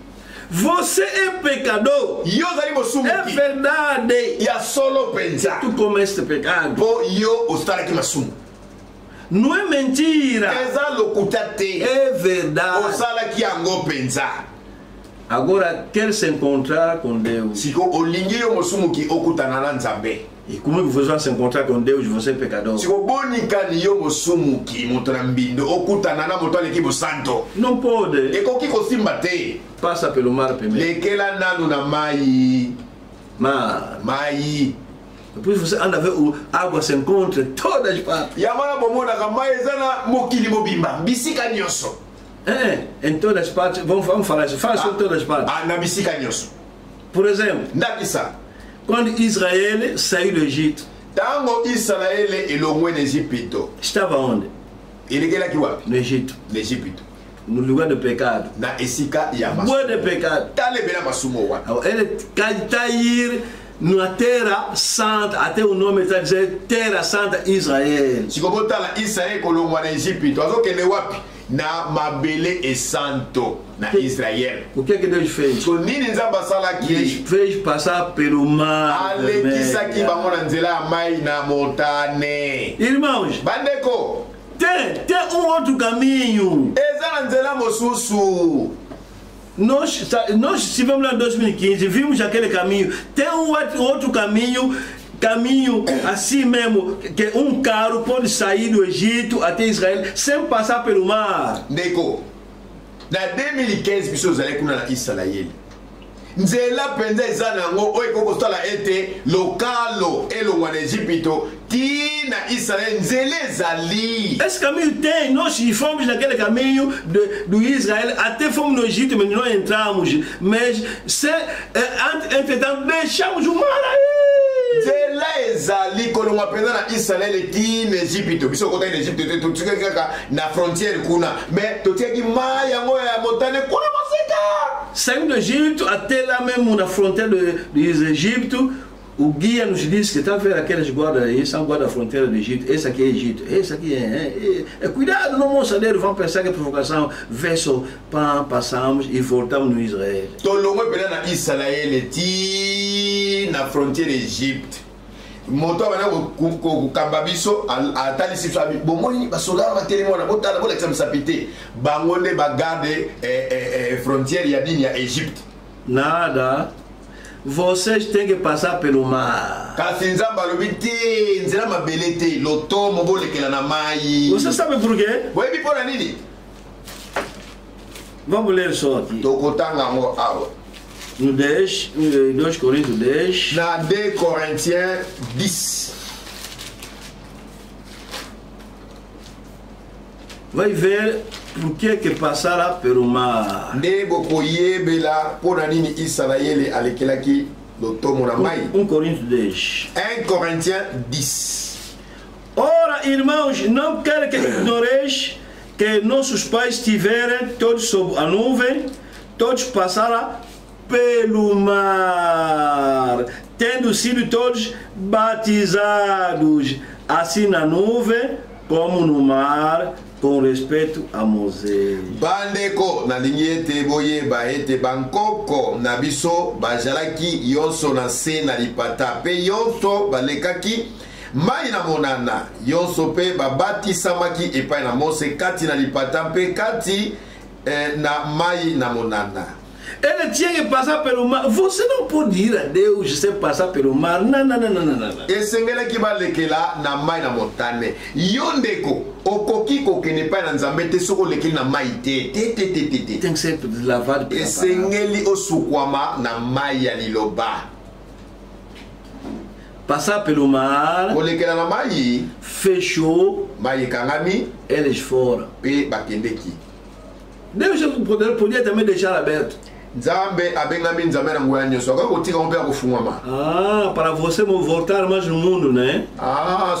você é pecador. yo ozali É mosumuki verdade. ya solo mpenza Tu começaste pecado. mpo yo osalaki masumu Não é mentira. eza lokuta te É verdade. osalaki yango mpenza Agora quer se encontrar com Deus. siko olingi yo mosumuki okutana na nzambe E como você vai se encontrar com Deus, você é pecador? siko bonikani yo mosumuki moto na mbindo okutana na moto aleki bosanto Não pode. ekoki kosimba te Passa pelo mar primeiro. lekela nanu na mai Mar. mai Depois você anda a ver, a água se encontra em todas as partes. yango na bomonaka mai eza na mokili mobimba bisika nyonso Em todas as partes. Vamos falar isso. Fala sobre todas as partes. na bisika nyonso Por exemplo, ndakisa quando Israel saiu do Egito, ntango israele elongwe na Ejipito estava onde? elekelaki wapi No Egito. na Ejipito No lugar do pecado. na esika ya Boa de pecado. talebela masumu wana Ele está ir na Terra Santa, até o nome está dizendo Terra Santa Israel. sikobotala israele kolongwa na Ejipito azokende wapi na mabele esanto na Israel O que Deus fez? so nini nzambe Deus asalaki fez passar pelo mar. alekisaki vermelho. bango na nzela ya mai na montane Irmãos, bandeko tem outro caminho. eza na nzela mosusu Nós estivemos lá em 2015, vimos aquele caminho. Tem outro caminho assim mesmo, que um carro pode sair do Egito até Israel sem passar pelo mar. ndeko na 2015 biso ozali kuna na Israeli nzela mpenza eza nango oyo ekoki kosala ete lokalo elongwa na Ejipito ti na Israeli nzela ezali Esse caminho tem, nós fomos naquele caminho do Israel, até fomos no Egito, mas não entramos. Mas, entretanto, deixamos o mar aí. nzela ezali kolongwa mpenza na Israeli ti na Ejipito biso okotaki na Ejipito te totikaki kaka na frontière kuna mais totiaki mai yango ya motane kuna mosika Saímos do Egito, até lá mesmo na fronteira do Egito. O guia nos disse que está vendo aqueles guardas aí, são guardas da fronteira do Egito. Esse aqui é Egito, esse aqui cuidado, não moçadeiro, vão pensar que é provocação. Vê só, passamos e voltamos no Israel. tolongwe mpenza na Israeli ti na frontière Egypte moto abana kokamba biso atalisi biso abi bomoni basoda batelemi wana botala bolakisa misapi te bango nde bagarde frontière ya nini ya Egypte Nada. vocês têm que passar pelo mar. Kasi nzamba lobi te nzela mabele te lotomo bolekela na mai. Você sabe por quê? Boyebi pona nini? Vamos ler só aqui. Tokotanga ngo awa. No 10, 2 Coríntios 10. Na 2 Corinthiens 10. Vai ver por que passaram pelo mar. Nde bokoyebela pona nini Israeli alekelaki lotomo na mai. 1 Coríntios 10. 1 Corinthiens 10. Ora, irmãos, não quero que ignoreis que nossos pais tiveram todos sob a nuvem, todos passaram pelo mar, tendo sido todos batizados, assim na nuvem como no mar, com respeito a Moisés. Bandeko na lingi boyeba ete bankoko na biso bajalaki yonso na se na lipata pe yonso balekaki mai na monana yonso pe babatisamaki epai na Mose kati na lipata pe kati na mai na monana. Ele tinha que passar pelo mar. Você não pode ir a Deus sem passar pelo mar. Não, não, não, não, não, não. Esengele ki balekela na mai na motane. Yondeko okoki kokene pa na nzambe te soko lekeli na mai te. Tem que ser lavado pela esengeli osukwama na mai ya liloba. Passar pelo mar. Olekela na mai. Fechou. Mai kangami. Eles foram. E bakendeki. Deus podia também deixar aberto. Nzambe abengami nzambe na ngoya nyoso akakotika mpe akofungwama. Para você voltar mais no mundo, né?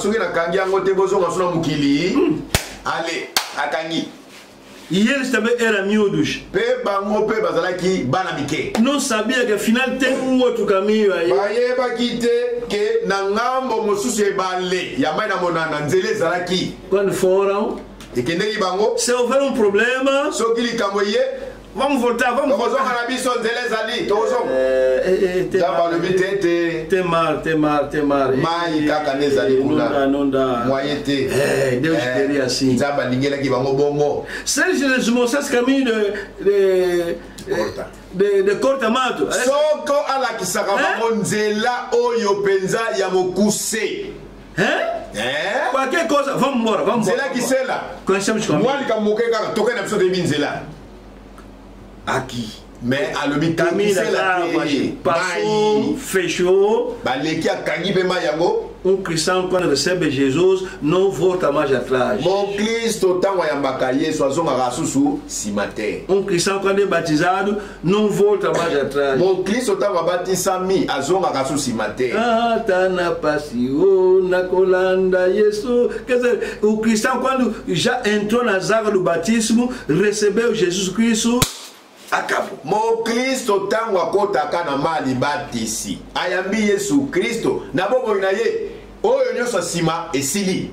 Soki nakangi yango te bozonga so na mokili. Ale akangi. E eles também eram miúdos. Pe bango pe bazalaki bana mike. Não sabia que afinal tem outro caminho aí. Bayebaki te ke na ngambo mosusu ebale ya mai na monana nzela ezalaki. Quando foram, ekendeki bango. Se houver problema, soki likambo ye vamos voltar, vamos voltar. Tem mar. Mai kaka nezali kuna. Não dá. Moyete. Deus queria assim. Nzamba lingela ki bango bongo. Se eles mostrassem caminho de corta-mato. Soko alakisaka bango nzela oyo penza ya mokuse. Qualquer coisa, vamos embora, vamos embora. Nzela kisela. Conhecemos como. Mwali kamoke kaka toke na biso de binzela. Aqui. Mais à l'obit caminho passou, fechou. Cristão quando recebe Jesus não volta mais atrás. Cristão quando é batizado não volta mais atrás. Tá na passion, na colanda, Jesus. Quer dizer, o cristão quando já entrou nas águas do batismo, recebeu Jesus Cristo. Acabou. Mo Kristo tango akotaka na mali batisi. Ayambi Yesu Kristo na bobo na ye. Oyo nyoso sima esili.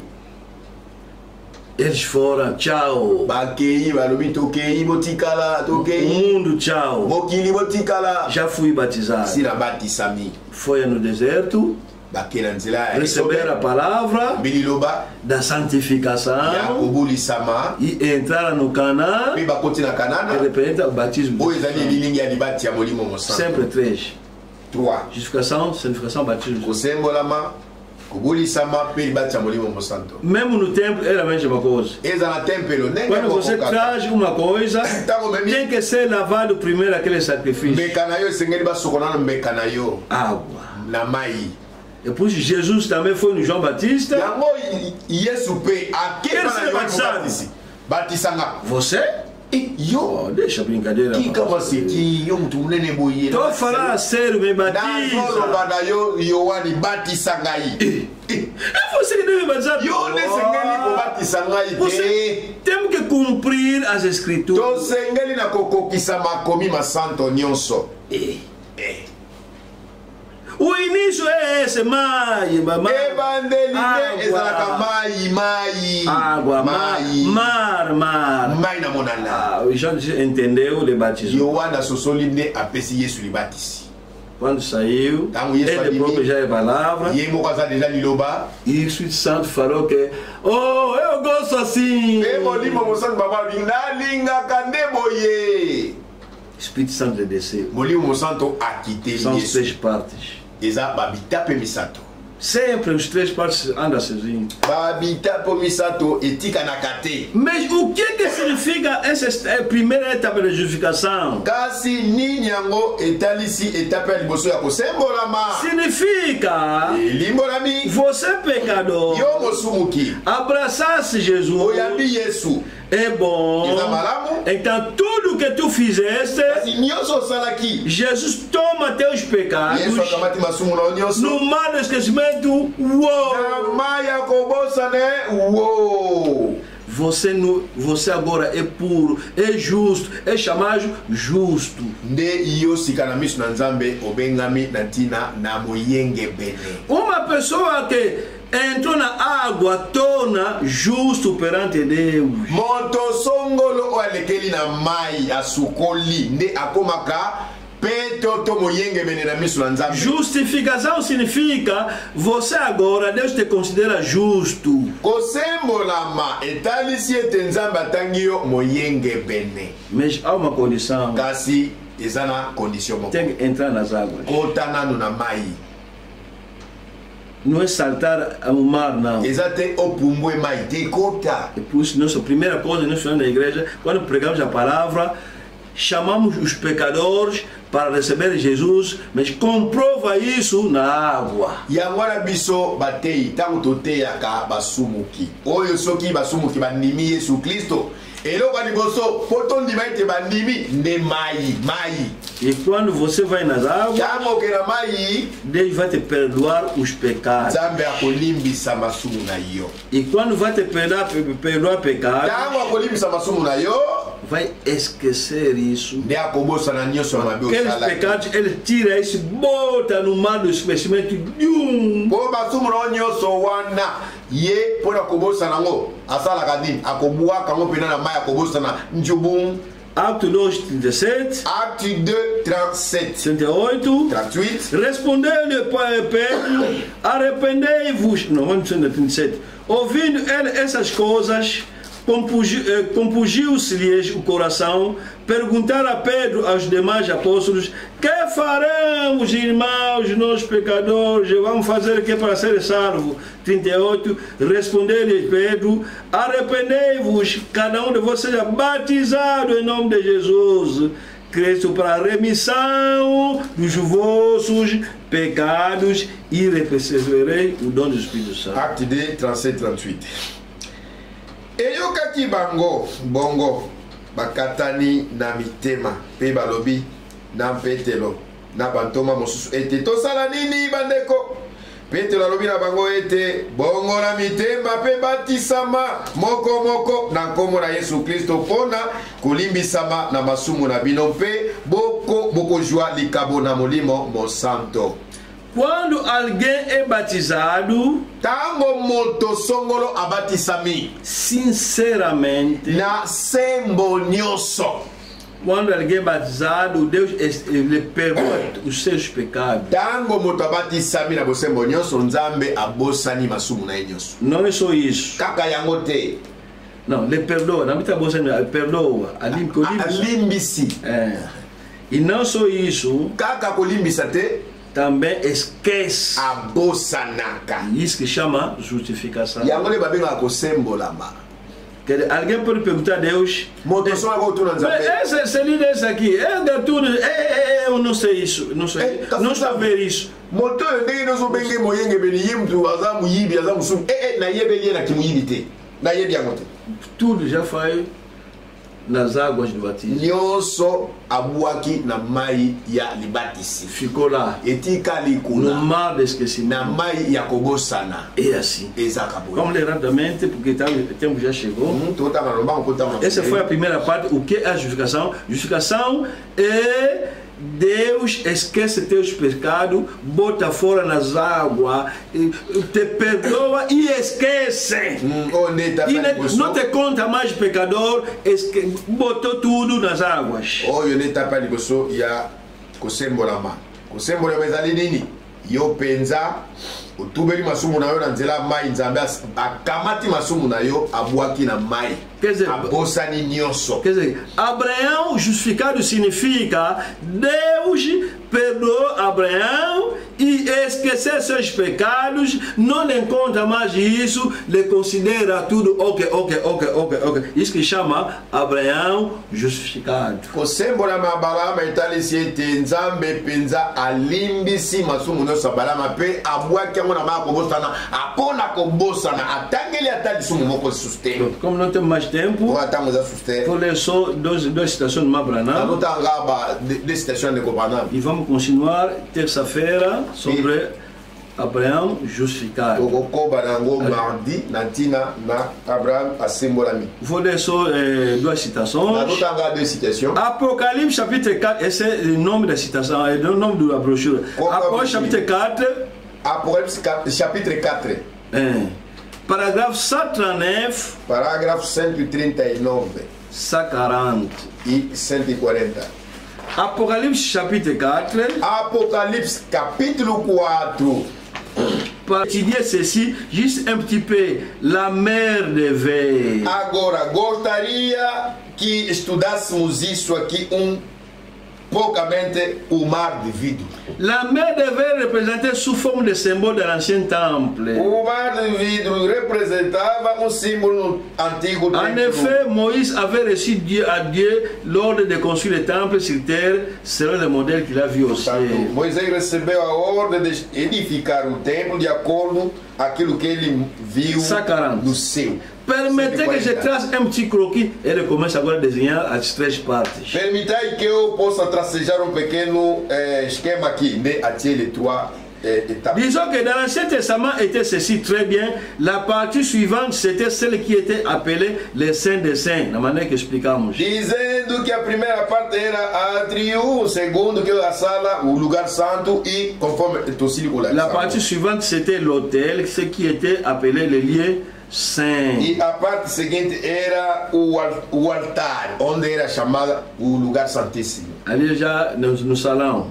Eles foram, tchau. Bakei, balobi tokei, botikala, tokei. Mundo, tchau. Mokili botikala. Já fui batizado. Sila batisami. Foi no deserto. Receber a palavra da santificação e entrar no Canaã e representar o batismo. Sempre 3. Justificação, santificação, batismo. Mesmo no templo era a mesma coisa. Quando você traz uma coisa, tem que ser lavado primeiro aquele sacrifício. Água. E por isso Jesus também foi no João Batista. Você? Eu? Deixa a brincadeira. Estou falando sério, me batiza. É você que deve batizar. Você tem que cumprir as escrituras. O início é esse, água, mar. Já entendeu o batismo? Quando saiu, ele próprio já é palavra. E o Espírito Santo falou que, eu gosto assim. Espírito Santo desceu. Molimo Monsanto akite São as Yesu. 3 partes. Eza babitape misato. Sempre os 3 partes andam sozinhos. Babitape misato etika nakate. Mas o que significa essa primeira etapa da justificação? Kasi nini yango etalisi etape ya liboso ya kosembolama. Significa Elimbolami. você pecador Yo mosumuki. abraçasse Jesus. Oyambi Yesu. É bom. Eza malamu. Então tudo que tu fizeste, Kasi nyonso osalaki. Jesus toma teus pecados. Yesu akamati masumu na nyonso. No mar do esquecimento, Na uou! mai ya kobosa ne. Uou. Você agora é puro, é justo, é chamado justo. Nde yo sika na miso na Nzambe obengami na ntina na moyenge bene. Uma pessoa que entrou na água torna justo perante Deus. Moto songolo o alekeli na mai asukoli nde akomaka peto to moyenge bene na miso na Nzambe. Justificação significa você agora, Deus te considera justo. Kosembolama etalisi ete Nzambe atangi yo moyenge bene. Mas há uma condição: Kasi eza na condition moko. tem que entrar nas águas. Kota nanu na mai. Não é saltar ao mar, não. Eza te opumbwe mai te kota. E por isso, nossa primeira coisa, nós falamos na igreja, quando pregamos a palavra, chamamos os pecadores para receber Jesus, mas comprova isso na água. Yango wana biso batei tango toteyaka basumuki. Oyo soki basumuki bandimi Yesu Kristo. Eloko ya liboso po tondima ete bandimi nde mai. E quando você vai nas águas, Tango okena mai, Deus vai te perdoar os pecados. Nzambe akolimbisa masumu na yo. E quando vai te perdoar pecados, Tango akolimbisa masumu na yo, vai esquecer isso. nde akobosana nyonso ya mabe Aqueles osalaki. pecados, ele tira isso, bota no mar do esquecimento. Po basumu na yo nyonso wana ye mpona kobosana yango asalaka nini? Akobwaka yango mpena na mai akobosana njubum. Acte 2:37, Acte 2, 37, 38. 38. Respondeu-lhe Pedro: arrependei-vos. Não, vamos dizer 37. Ouvindo ele essas coisas, compungiu-se-lhes o coração. Perguntaram a Pedro aos demais apóstolos: que faremos, irmãos, nós pecadores? Vamos fazer o que para ser salvo? 38. Respondeu-lhe Pedro: arrependei-vos, cada um de vocês seja batizado em nome de Jesus Cristo para a remissão dos vossos pecados e receberei o dom do Espírito Santo. Acte 2, 37, 38. Eyokaki bango bongo bakatani na mitema pe balobi na Petelo na bantoma mosusu ete tosala nini bandeko. Petelo alobi na bango ete bongo na mitema pe batisama moko na nkombo na Yesu Kristo mpona kolimbisama na masumu na bino mpe bokozwa likabo na molimo mosanto. Quando alguém é batizado, Tango moto songolo abatisami sinceramente, na sembo nyonso. quando alguém é batizado, Deus lhe perdoa os seus pecados. Tango moto abatisami na bosembo nyonso Nzambe abosani masumu na nyonso. Não é só isso. Kaka yango te. Não, ele perdoa. Não está bolsando, perdoa. Alimbisi. É. E não só isso, Kaka kolimbisa te. também esquece. Abosanaka. Isso que chama justificação. Yango le babenga kosembolama. Alguém pode perguntar a Deus: Moto songo otuna Nzambe. esse líder aqui, eu não sei isso, não sei, não estou a ver isso. Moto ndenge nozo benge moyenge beni yimtu azamu yibi azamu sum. Na yebe yena kimuyibi te. Na yebi yango te. Tudo já foi nas águas do batismo. Nyonso abuaki na mai ya libatisi. Ficou lá. Etika No likuna. mar do Na esquecimento. mai ya kobosana. É assim. Ezakabo. Vamos ler rapidamente, porque o tempo já chegou. Totama no banco totama. Essa foi a primeira parte. O que é a justificação? Justificação é Deus esquece teus pecados, bota fora nas águas, te perdoa e esquece. E não te conta mais pecador, botou tudo nas águas. Oyo n'etapa liboso ya kosembolama. Kosembolama ezali nini? Yo penza otubeli masumu na yo na nzela mai nzambe akamati masumu na yo abwaki na mai abosani nyonso. Abraão justificado significa Deus perdoou Abraão e esquecer seus pecados, não lhe encontra mais isso, lhe considera tudo ok. Isso que chama Abraão justificado. Kosembola mabalama italisi ete nzambe penza alimbisi masumu no sabalama pe abwaki yango na mako bosana apona kobosana atangeli atali sumu moko sustento. Como não temos mais tempo, vou ler só duas citações de Mabranham. E vamos continuar terça-feira sobre Abraão justificado. Vou ler só duas citações. Apocalipse chapitre 4, esse é o nome da citação, é o nome da brochura. Apocalipse chapitre 4. Apocalipse chapitre 4. Parágrafo 139. Parágrafo 139. 140. E 140. Apocalipse chapitre 4. Apocalipse capítulo 4. Para étudier ceci, juste un petit peu, la mer de verre. Agora, gostaria que estudássemos isso aqui poucamente, o mar de vidro. La mer de verre représentait sous forme de symbole de l'ancien temple. O mar de vidro representava símbolo antigo do templo. En effet, Moïse avait reçu à Dieu l'ordre de construire le temple sur terre selon le modèle qu'il a vu au ciel. Moisés recebeu a ordem de edificar o templo de acordo com aquilo que ele viu no céu. Permettez que je trace un petit croquis et je commence agora a desenhar as três partes. Permitai que eu possa tracejar pequeno esquema aqui, né, até les trois étapes. Disons que dans l'Ancien Testament était ceci très bien. La partie suivante, c'était celle qui était appelée les Saints des Saints, la manière que explicamos. Dizendo que a primeira parte era átrio, o segundo que era a sala, o lugar santo e conforme la partie suivante, c'était l'autel, ce qui était appelé les lieux saint. E a parte seguinte era o altar, onde era chamada o lugar santíssimo. Ali já no salão.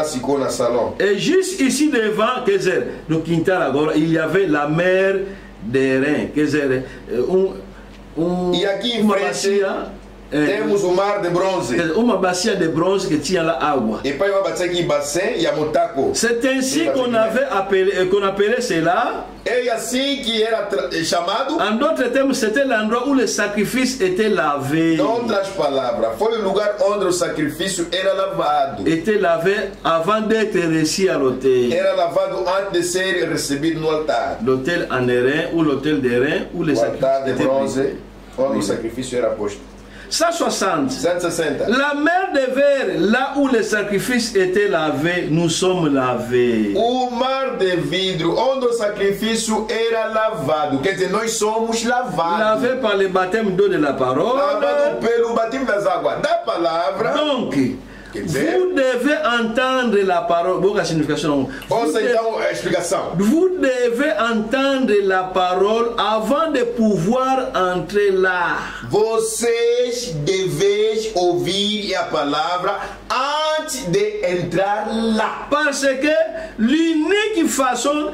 Ficou no salão. Et juste ici devant, quer dizer, no quintal agora, il y avait la mer des reins, quer dizer, e aqui em frente temos o mar de bronze. Uma bacia de bronze que tinha lá água. E pai vai bater aqui bassin e a motaco. C'est ainsi qu'on appelait cela. É assim que era chamado. En d'autres termes, c'était l'endroit où le sacrifice était lavé. Em outras palavras, foi o lugar onde o sacrifício era lavado. Était lavé avant d'être reçu à l'autel. Era lavado antes de ser recebido no altar. L'autel en airain ou l'autel d'airain où le sacrifice était bronze, onde o sacrifício era posto. 160. 160. La mer de verre, là où le sacrifice était lavé, nous sommes lavés. O mar de vidro, onde o sacrifício era lavado. Quer dizer, nós somos lavados. Lavé par le baptême d'eau de la parole. Lavado pelo batismo das águas da palavra. Donc, vous devez entendre la parole. Boa significação. Ouça então a explicação. Vous devez entendre la parole avant de pouvoir entrer là. Vocês devem ouvir a palavra antes de entrar lá. Parce que l'unique façon,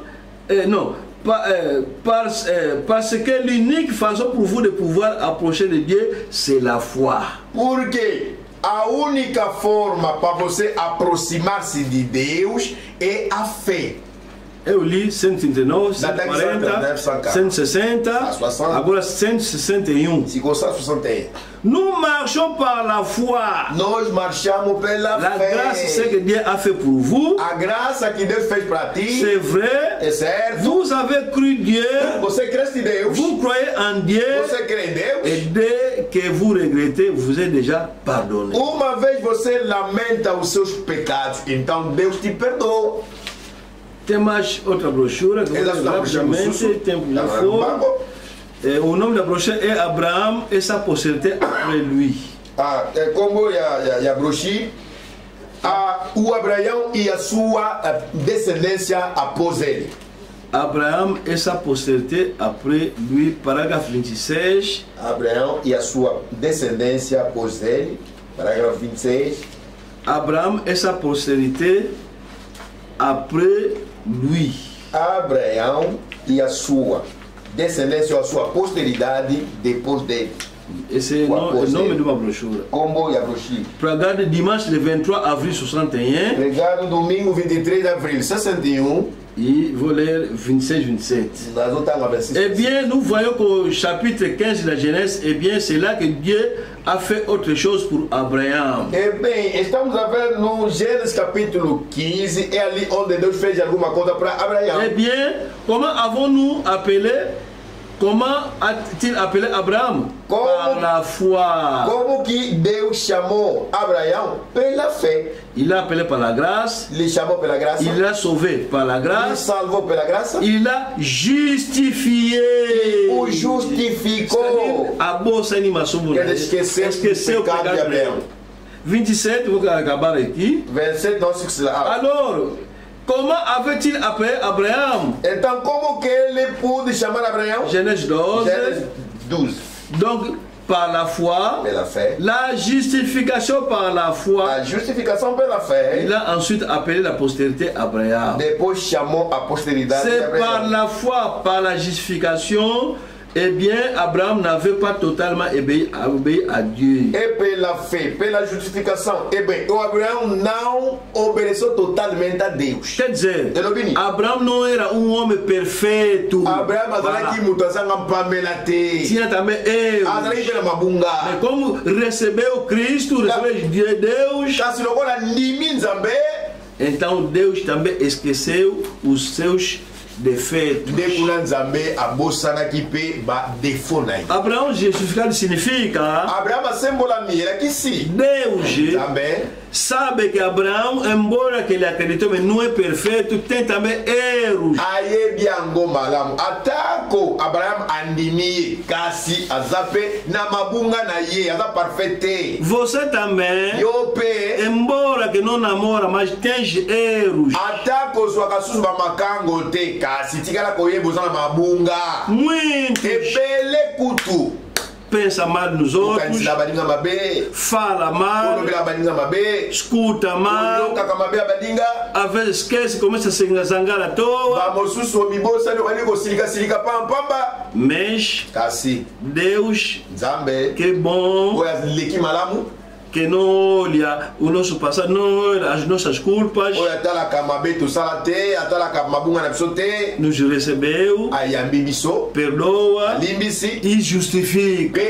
parce que l'unique façon pour vous de pouvoir approcher de Dieu, c'est la foi. Porque a única forma para você aproximar-se de Deus é a fé. Eu li 139, 140, 160, agora 161. Nous marchons par la foi. Nós marchamos pela la fé. Grâce, c'est que Dieu a fait pour vous. A graça que Deus fez para ti. C'est vrai. É certo. Vous avez cru Dieu. Você crê em Deus. Vous croyez en Dieu. Você crê em Deus. Et dès que vous regrettez, vous êtes déjà pardonné. Uma vez você lamenta os seus pecados, então Deus te perdoa. Tem mais outra brochura que eu vou rapidamente, tempo já foi. O nome da brochura é Abraão e sa postérité après lui. Como a brochura, o Abraão e a sua descendência após ele. Abraão e sa postérité après lui, parágrafo 26. Abraão e a sua descendência após ele, parágrafo 26. Abraão e sa postérité après lui. Abraão e a sua descendência, a sua posteridade depois dele. Esse é o nome de uma brochura. Como é a brochura? Regarde dimanche le 23 avril 61. Regarde domingo 23 de avril 61. Et vous lire 26-27. Eh bien, nous voyons qu'au chapitre 15 de la Genèse, eh bien, c'est là que Dieu a fait autre chose pour Abraham. Eh bien, estamos a ver no Gênesis capítulo 15, é ali onde Deus fez alguma coisa para Abraão. Eh bien, comment avons-nous appelé? Comment a-t-il appelé Abraham? Par la foi. Como que Deus chamou Abraão? Pela fé. Il l'a appelé par la grâce. Il chamou pela graça. Il l'a sauvé par la grâce. Il salvou pela graça. Il l'a justifié. O justificou. A bolsa animação. Ele esqueceu o pecado de Abraão. 27, vou acabar aqui. 27, não se lá. Alors, comment avait-il appelé Abraham? Então, como que ele pôde chamar Abraão? Genèse 12. Genèse 12. Donc, par la foi, pela fé. La justification par la foi. A justificação pela fé. Il a ensuite appelé la postérité Abraham. Depois chamou a posteridade de Abraão. C'est par la foi, par la justification. Eh bien, Abraham n'avait pas totalement obéi à Dieu. E pela fé, pela justificação, e bem, o Abraão não obedeceu totalmente a Deus. Quer dizer, Abraão não era homem perfeito. Abraão azalaki mutu azanga mpambela te. Tinha também erros. Azalaki pela mabunga. Mas como recebeu Cristo, recebeu Deus. Kasi lokola ndimi Nzambe. Então Deus também esqueceu os seus defeitos. Abraão justificado significa Deus sabe que Abraão, embora que ele acreditou, mas não é perfeito, tem também erros. Você também, embora que não namora, mas tem erros. Muitos pensa mal nos outros, fala mal, escuta mal, às vezes esquece, começa a se zangar à toa. Mas Deus, que é bom, que não olha o nosso passado, não olha as nossas culpas, nos recebeu, perdoa e justifica.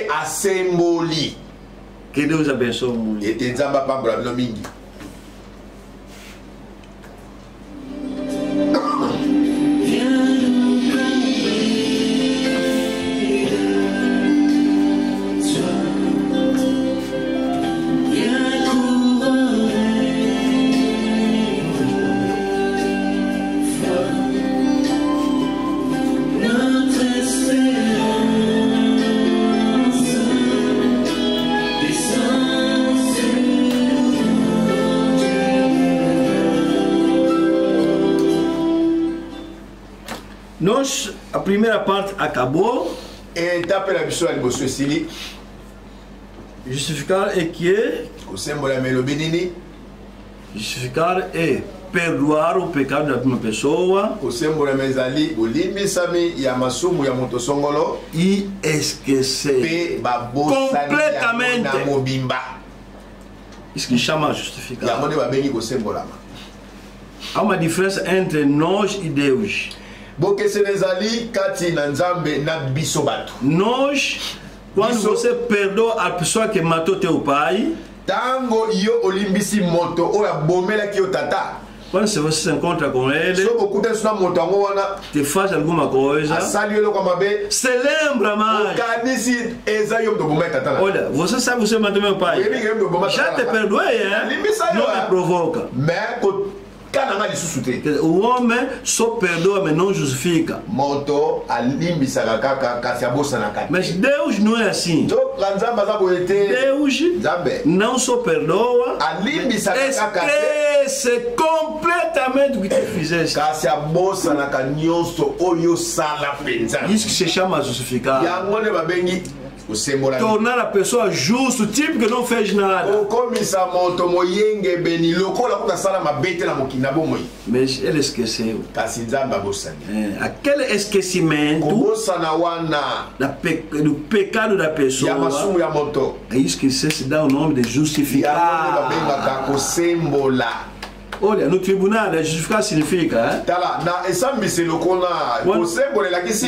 Que Deus abençoe muito. A primeira parte acabou. Justificar é que justificar é perdoar o pecado de uma pessoa e esquecer completamente. Isso que chama justificar. Há uma diferença entre nós e Deus. Nós, quando você perdoa a pessoa que matou teu pai, quando você se encontra com ele, te faz alguma coisa, se lembra mais. Olha, você sabe que você matou meu pai, já te perdoei, não me provoca. O homem só perdoa, mas não justifica. Mas Deus não é assim. Deus não só perdoa, esquece completamente o que tu fizeste. Isso que se chama justificar. tornar a pessoa justo, tipo que não fez nada. Mas ele esqueceu. Aquele esquecimento do pecado da pessoa, é isso que se dá o nome de justificar. Olha, no tribunal, justificar significa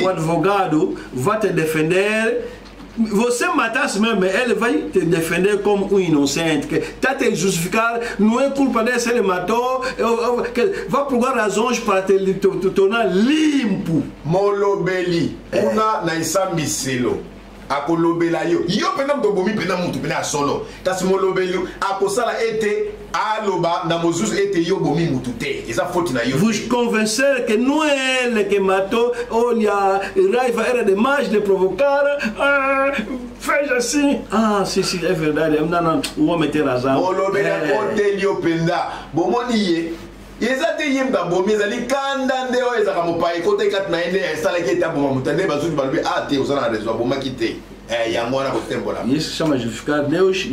o advogado vai te defender. Você matasse mesmo, ele vai te defender como um inocente, que está te justificar, não é culpa dele se ele matou, vai procurar razões para te tornar limpo. Molobeli, una na isambiselo. Akolobela yo pena mto bomi pena mtu pena solo tasi molobeli akosala ete aloba na mozus ete yo bomi mtu te eza faute na yo. Vous convencer que não é ele que matou, olha, raiva era demais de provocar, fez assim. Sim, é verdade, não, o homem tem razão. Molobeli akote yo penda bomoni ezate yemba bomi ezali kanda ndeo ezaka mopai kote kat na ende esala kete aboma mutande bazuti balbi te usana rezo boma kite yango wana kotembola. Isso chama justificar. Deus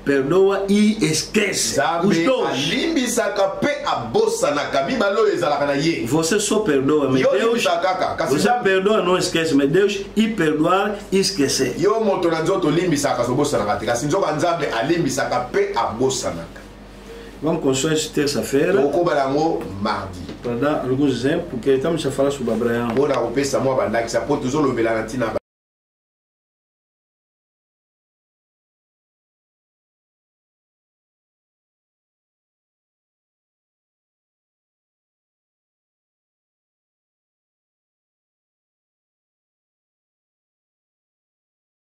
perdoa e esquece. Os dois. Você só perdoa, mas Deus. Você perdoa, não esquece, mas Deus e perdoar e esquecer. Vamos continuar essa terça-feira. Para dar alguns exemplos, porque estamos a falar sobre Abraão.